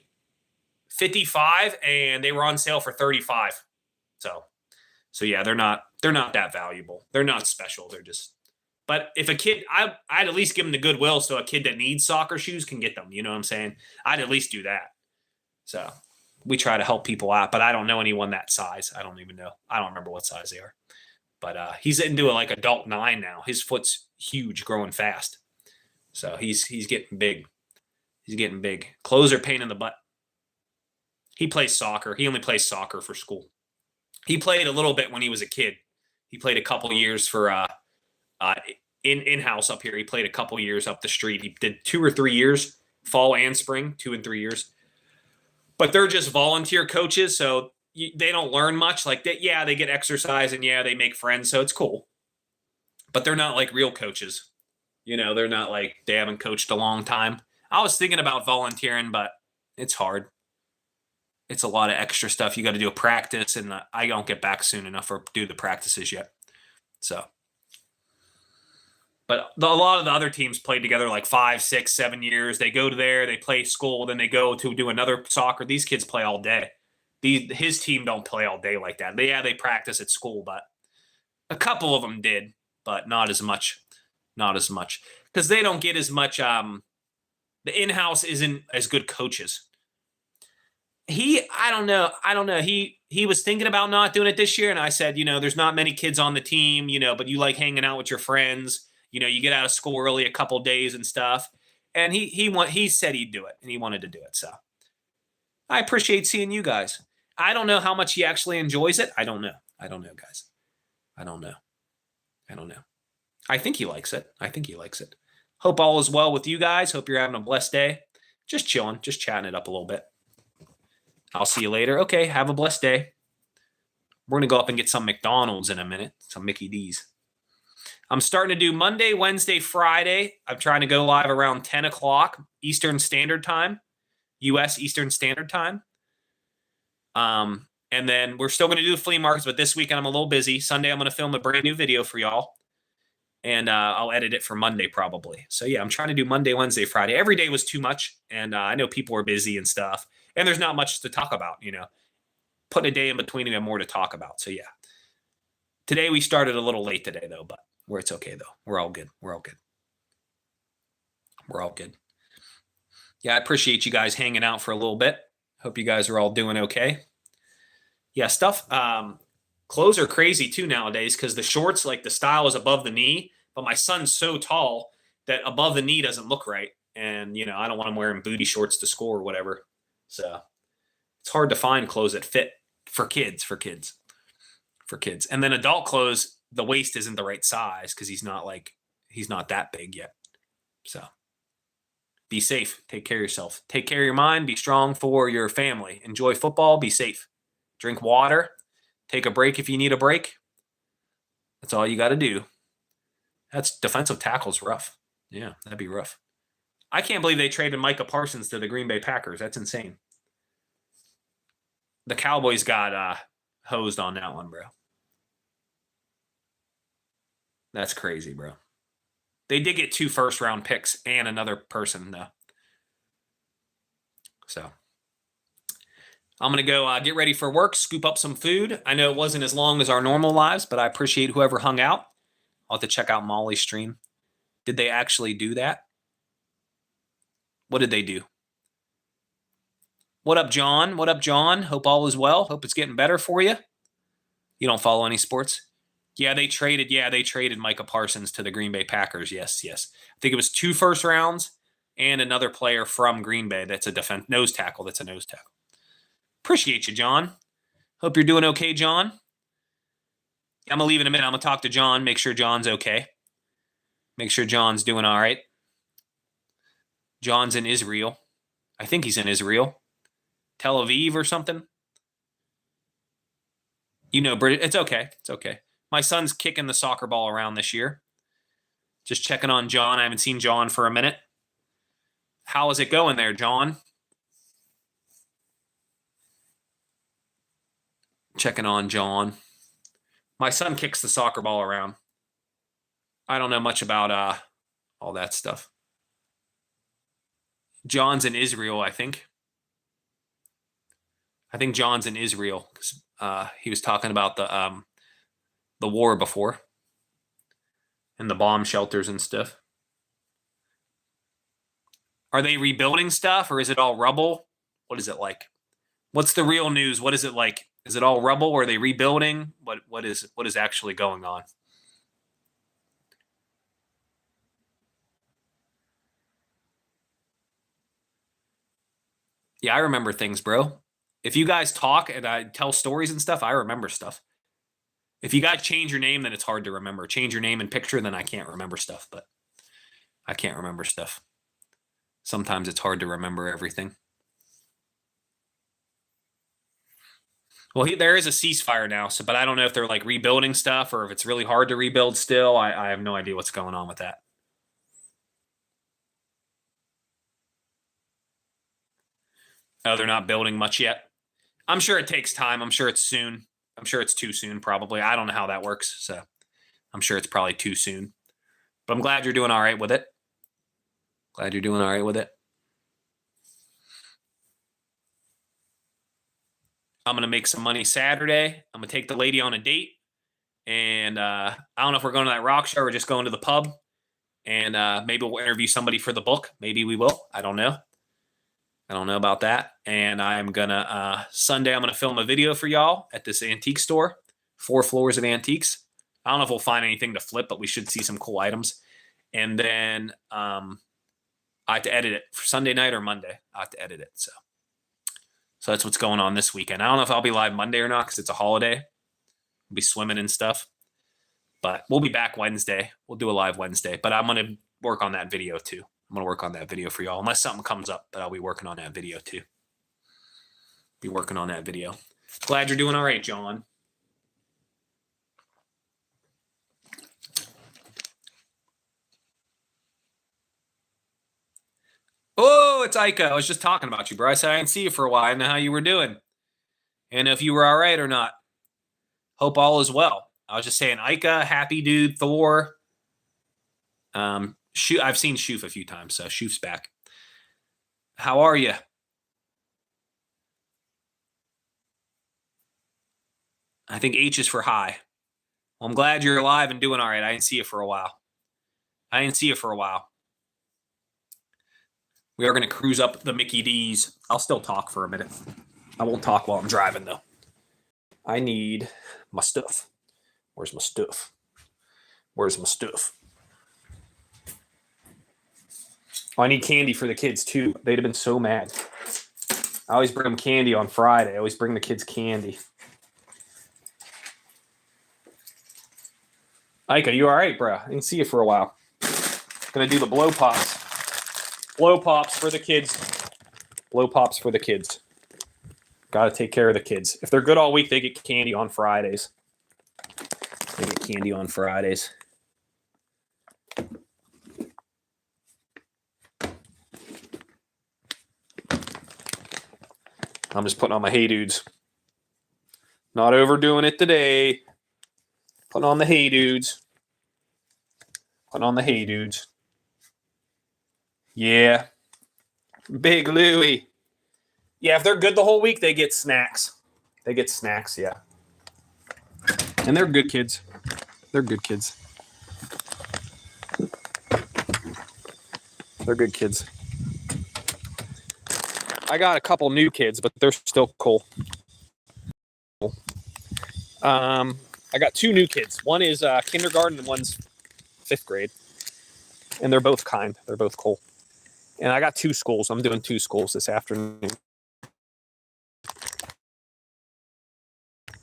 55 and they were on sale for 35. So yeah, they're not that valuable. They're not special. They're just, but if a kid, I'd at least give them the goodwill so a kid that needs soccer shoes can get them. You know what I'm saying? I'd at least do that. So we try to help people out, but I don't know anyone that size. I don't even know. I don't remember what size they are. But he's into adult 9 now. His foot's huge, growing fast. So he's getting big. Clothes are pain in the butt. He plays soccer. He only plays soccer for school. He played a little bit when he was a kid. He played a couple of years for in-house up here. He played a couple of years up the street. He did 2 or 3 years, fall and spring, 2 and 3 years. But they're just volunteer coaches, so they don't learn much. They get exercise and they make friends, so it's cool. But they're not real coaches. They're not they haven't coached a long time. I was thinking about volunteering, but it's hard. It's a lot of extra stuff. You got to do a practice, and I don't get back soon enough or do the practices yet. So, but a lot of the other teams played together 5, 6, 7 years. They go to there, they play school, then they go to do another soccer. These kids play all day. His team don't play all day like that. They practice at school, but a couple of them did, but not as much. Because they don't get as much. The in-house isn't as good coaches. I don't know. He was thinking about not doing it this year, and I said, there's not many kids on the team, but you like hanging out with your friends. You get out of school early a couple days and stuff. And he said he'd do it, and he wanted to do it. So I appreciate seeing you guys. I don't know how much he actually enjoys it. I don't know, guys. I don't know. I think he likes it. Hope all is well with you guys. Hope you're having a blessed day. Just chilling, just chatting it up a little bit. I'll see you later. Okay, have a blessed day. We're going to go up and get some McDonald's in a minute, some Mickey D's. I'm starting to do Monday, Wednesday, Friday. I'm trying to go live around 10 o'clock Eastern Standard Time, U.S. Eastern Standard Time. And then we're still going to do the flea markets, but this weekend I'm a little busy. Sunday I'm going to film a brand new video for y'all, and I'll edit it for Monday probably. So yeah, I'm trying to do Monday, Wednesday, Friday. Every day was too much, and I know people are busy and stuff, and there's not much to talk about. Putting a day in between and have more to talk about. So yeah, today we started a little late today though, but it's okay though. We're all good. We're all good. We're all good. Yeah, I appreciate you guys hanging out for a little bit. Hope you guys are all doing okay. Yeah, stuff. Clothes are crazy too nowadays because the shorts, like the style is above the knee, but my son's so tall that above the knee doesn't look right. And, I don't want him wearing booty shorts to school or whatever. So it's hard to find clothes that fit for kids. And then adult clothes, the waist isn't the right size because he's not that big yet. So be safe. Take care of yourself. Take care of your mind. Be strong for your family. Enjoy football. Be safe. Drink water. Take a break if you need a break. That's all you got to do. That's defensive tackle's rough. Yeah, that'd be rough. I can't believe they traded Micah Parsons to the Green Bay Packers. That's insane. The Cowboys got hosed on that one, bro. That's crazy, bro. They did get 2 first-round picks and another person, though. So I'm going to go get ready for work, scoop up some food. I know it wasn't as long as our normal lives, but I appreciate whoever hung out. I'll have to check out Molly's stream. Did they actually do that? What did they do? What up, John? What up, John? Hope all is well. Hope it's getting better for you. You don't follow any sports? Yeah, they traded Micah Parsons to the Green Bay Packers. Yes. I think it was 2 first rounds and another player from Green Bay that's a nose tackle. Appreciate you, John. Hope you're doing okay, John. I'm going to leave in a minute. I'm going to talk to John, make sure John's okay. Make sure John's doing all right. John's in Israel. I think he's in Israel. Tel Aviv or something. It's okay. It's okay. My son's kicking the soccer ball around this year. Just checking on John. I haven't seen John for a minute. How is it going there, John? Checking on John. My son kicks the soccer ball around. I don't know much about all that stuff. John's in Israel, I think. I think John's in Israel because he was talking about the war before and the bomb shelters and stuff. Are they rebuilding stuff or is it all rubble? What is it like? What's the real news? What is it like? Is it all rubble or are they rebuilding? What is actually going on? Yeah, I remember things, bro. If you guys talk and I tell stories and stuff, I remember stuff. If you got to change your name, then it's hard to remember. Change your name and picture, then I can't remember stuff. But I can't remember stuff. Sometimes it's hard to remember everything. Well, there is a ceasefire now, but I don't know if they're like rebuilding stuff or if it's really hard to rebuild still. I have no idea what's going on with that. Oh, they're not building much yet. I'm sure it takes time. I'm sure it's soon. I'm sure it's too soon, probably. I don't know how that works, so I'm sure it's probably too soon. But I'm glad you're doing all right with it. Glad you're doing all right with it. I'm going to make some money Saturday. I'm going to take the lady on a date. And I don't know if we're going to that rock show or just going to the pub. And maybe we'll interview somebody for the book. Maybe we will. I don't know. I don't know about that. And I'm going to, Sunday, I'm going to film a video for y'all at this antique store. 4 floors of antiques. I don't know if we'll find anything to flip, but we should see some cool items. And then I have to edit it for Sunday night or Monday. I have to edit it. So that's what's going on this weekend. I don't know if I'll be live Monday or not because it's a holiday. I'll be swimming and stuff. But we'll be back Wednesday. We'll do a live Wednesday. But I'm going to work on that video too. I'm going to work on that video for y'all. Unless something comes up, but I'll be working on that video too. Be working on that video. Glad you're doing all right, John. it's Ika. I was just talking about you, bro. I said I didn't see you for a while. I didn't know how you were doing. And if you were all right or not. Hope all is well. I was just saying, Ika, Happy Dude, Thor. I've seen Shoof a few times, so Shoof's back. How are you? I think H is for hi. Well, I'm glad you're alive and doing all right. I didn't see you for a while. We are going to cruise up the Mickey D's. I'll still talk for a minute. I won't talk while I'm driving, though. I need my stuff. Where's my stuff? Oh, I need candy for the kids, too. They'd have been so mad. I always bring them candy on Friday. I always bring the kids candy. Ika, you all right, bro? I didn't see you for a while. Gonna do the blow pops. Blow pops for the kids. Got to take care of the kids. If they're good all week, they get candy on Fridays. I'm just putting on my Hey Dudes. Not overdoing it today. Putting on the Hey Dudes. Yeah. Big Louie. Yeah, if they're good the whole week, they get snacks. Yeah. And they're good kids. I got a couple new kids, but they're still cool. I got two new kids. One is kindergarten and one's 5th grade. And they're both kind. They're both cool. And I got 2 schools. I'm doing 2 schools this afternoon.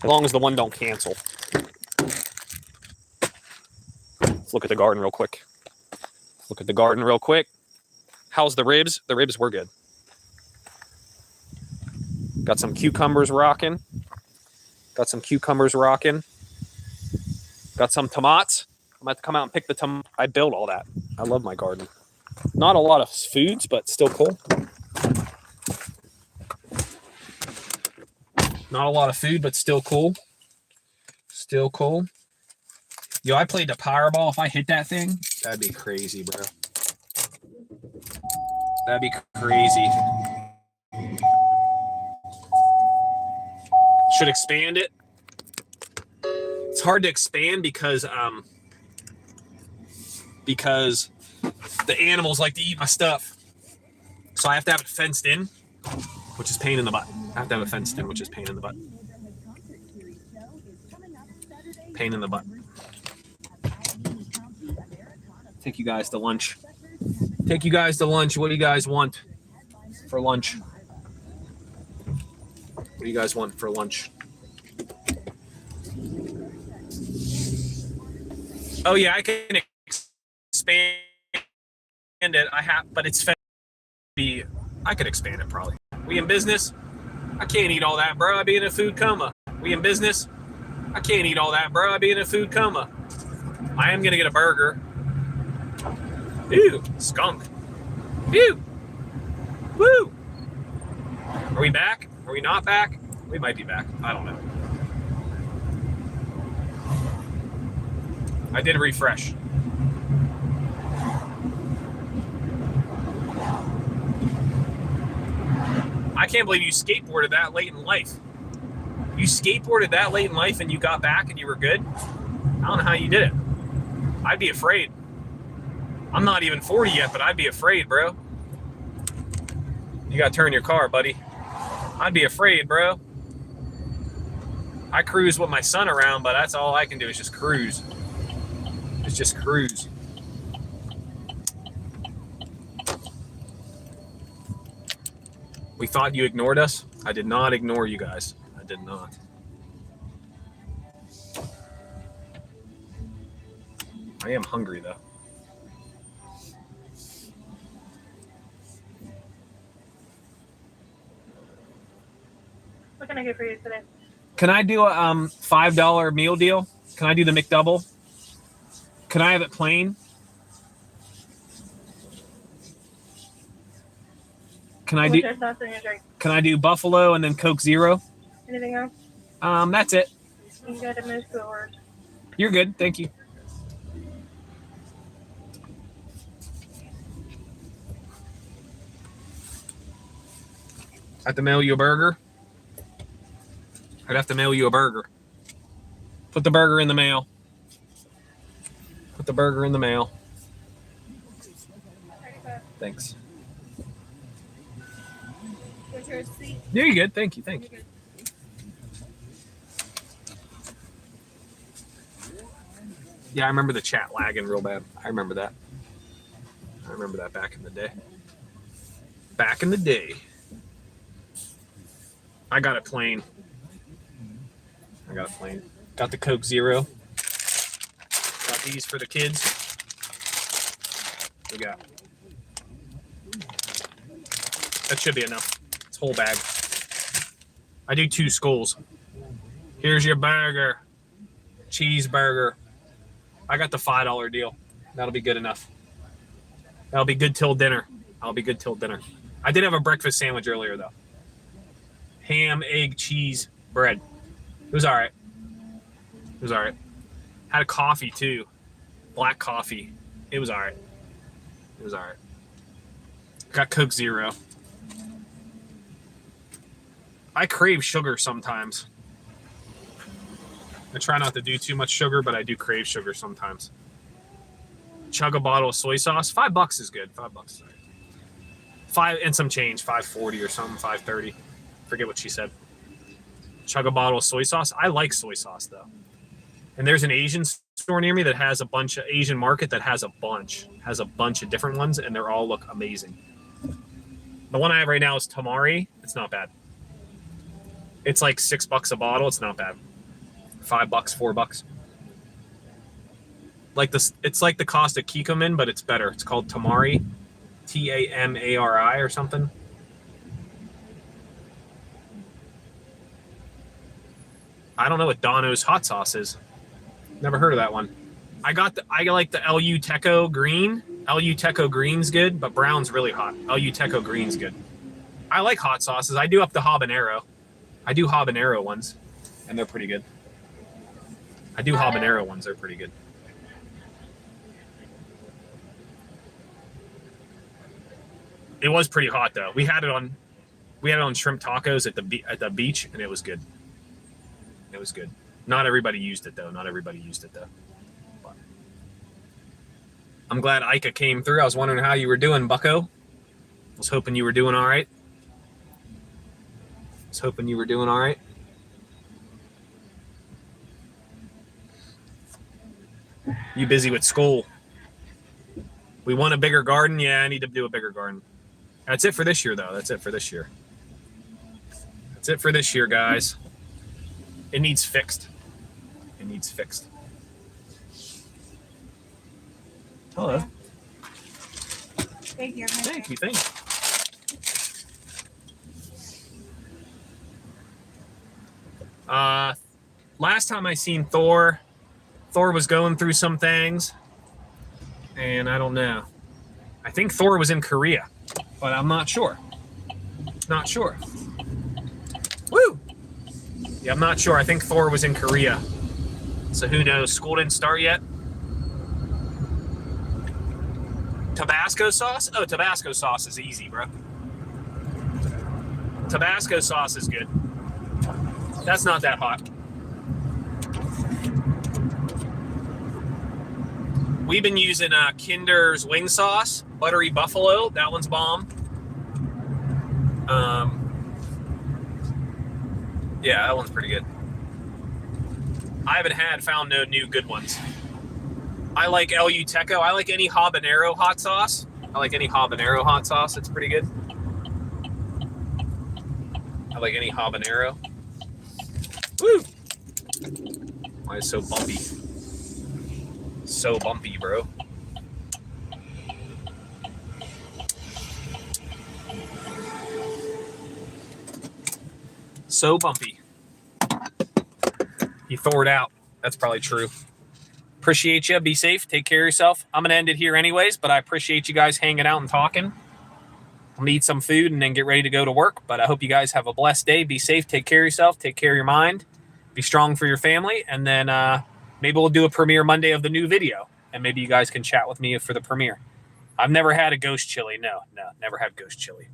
As long as the one don't cancel. Let's look at the garden real quick. How's the ribs? The ribs were good. Got some cucumbers rocking. Got some tomatoes. I'm about to come out and pick the tomatoes. I built all that. I love my garden. Not a lot of foods, but still cool. Yo, I played the Powerball. If I hit that thing, that'd be crazy, bro. Should expand it. It's hard to expand because the animals like to eat my stuff. So I have to have it fenced in, which is pain in the butt. Take you guys to lunch. What do you guys want for lunch? Oh yeah, I can expand it. But it's I could expand it probably. We in business? I can't eat all that, bro. I'd be in a food coma. We in business? I can't eat all that, bro. I'd be in a food coma. I am gonna get a burger. Ew, skunk. Ew. Woo. Are we back? Are we not back? We might be back. I don't know. I did a refresh. I can't believe you skateboarded that late in life. And you got back and you were good? I don't know how you did it. I'd be afraid. I'm not even 40 yet, but I'd be afraid, bro. You gotta turn your car, buddy. I'd be afraid, bro. I cruise with my son around, but that's all I can do is just cruise. We thought you ignored us. I did not ignore you guys. I did not. I am hungry, though. What can I get for you today? Can I do a $5 meal deal? Can I do the McDouble? Can I have it plain? Can I What's do? your sauce in your drink? Can I do Buffalo and then Coke Zero? Anything else? That's it. You can go to move forward. You're good. Thank you. I have to mail you a burger. I'd have to mail you a burger. Put the burger in the mail. Put the burger in the mail. Thanks. What's your receipt? Yeah, you're good. Thank you. Thank you. Yeah, I remember the chat lagging real bad. I remember that. I remember that back in the day. Back in the day. I got it plain. Got the Coke Zero. Got these for the kids. We got. That should be enough. It's whole bag. I do 2 skulls. Here's your burger. Cheeseburger. I got the $5 deal. That'll be good enough. That'll be good till dinner. I'll be good till dinner. I did have a breakfast sandwich earlier, though. Ham, egg, cheese, bread. It was all right. It was all right. Had a coffee, too. Black coffee. It was all right. It was all right. Got Coke Zero. I crave sugar sometimes. I try not to do too much sugar, but I do crave sugar sometimes. Chug a bottle of soy sauce. $5 is good. $5 is right. 5 and some change. $5.40 or something. $5.30. Forget what she said. Chug a bottle of soy sauce. I like soy sauce though. And there's an Asian store near me that has a bunch of Asian market that has a bunch of different ones, and they all look amazing. The one I have right now is Tamari. It's not bad. It's like $6 a bottle. It's not bad. $5, $4. Like this, it's like the cost of Kikkoman, but it's better. It's called Tamari, Tamari or something. I don't know what Dono's hot sauce is. Never heard of that one. I like the LU Teco green. LU Teco green's good, but brown's really hot. LU Teco green's good. I like hot sauces. I do up the habanero. I do habanero ones, and they're pretty good. They're pretty good. It was pretty hot though. We had it on shrimp tacos at the beach, and it was good. It was good. Not everybody used it though. But I'm glad Ika came through. I was wondering how you were doing, Bucko. I was hoping you were doing all right. You busy with school? We want a bigger garden? Yeah, I need to do a bigger garden. That's it for this year, though. That's it for this year, guys. It needs fixed. Hello. Thank you. Thank you. Last time I seen Thor was going through some things, and I don't know. I think Thor was in Korea, but I'm not sure. Woo! Yeah, I'm not sure. I think Thor was in Korea. So who knows? School didn't start yet. Tabasco sauce? Oh, Tabasco sauce is easy, bro. Tabasco sauce is good. That's not that hot. We've been using Kinder's wing sauce, buttery buffalo. That one's bomb. Yeah, that one's pretty good. I haven't found no new good ones. I like LU Teco. I like any habanero hot sauce. It's pretty good. I like any habanero. Woo! Why is it so bumpy? So bumpy, bro. So bumpy. He Thored out. That's probably true. Appreciate you. Be safe. Take care of yourself. I'm going to end it here anyways, but I appreciate you guys hanging out and talking. I'm gonna eat some food and then get ready to go to work. But I hope you guys have a blessed day. Be safe. Take care of yourself. Take care of your mind. Be strong for your family. And then maybe we'll do a premiere Monday of the new video. And maybe you guys can chat with me for the premiere. I've never had a ghost chili. No, never had ghost chili.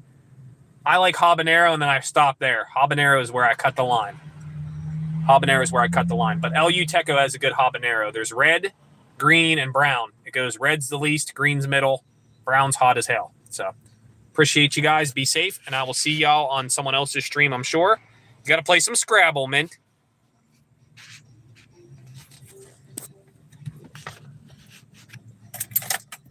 I like habanero, and then I stop there. Habanero is where I cut the line. Habanero is where I cut the line. But El Uteco has a good habanero. There's red, green, and brown. It goes red's the least, green's middle, brown's hot as hell. So appreciate you guys. Be safe, and I will see y'all on someone else's stream, I'm sure. You got to play some Scrabble, Mint.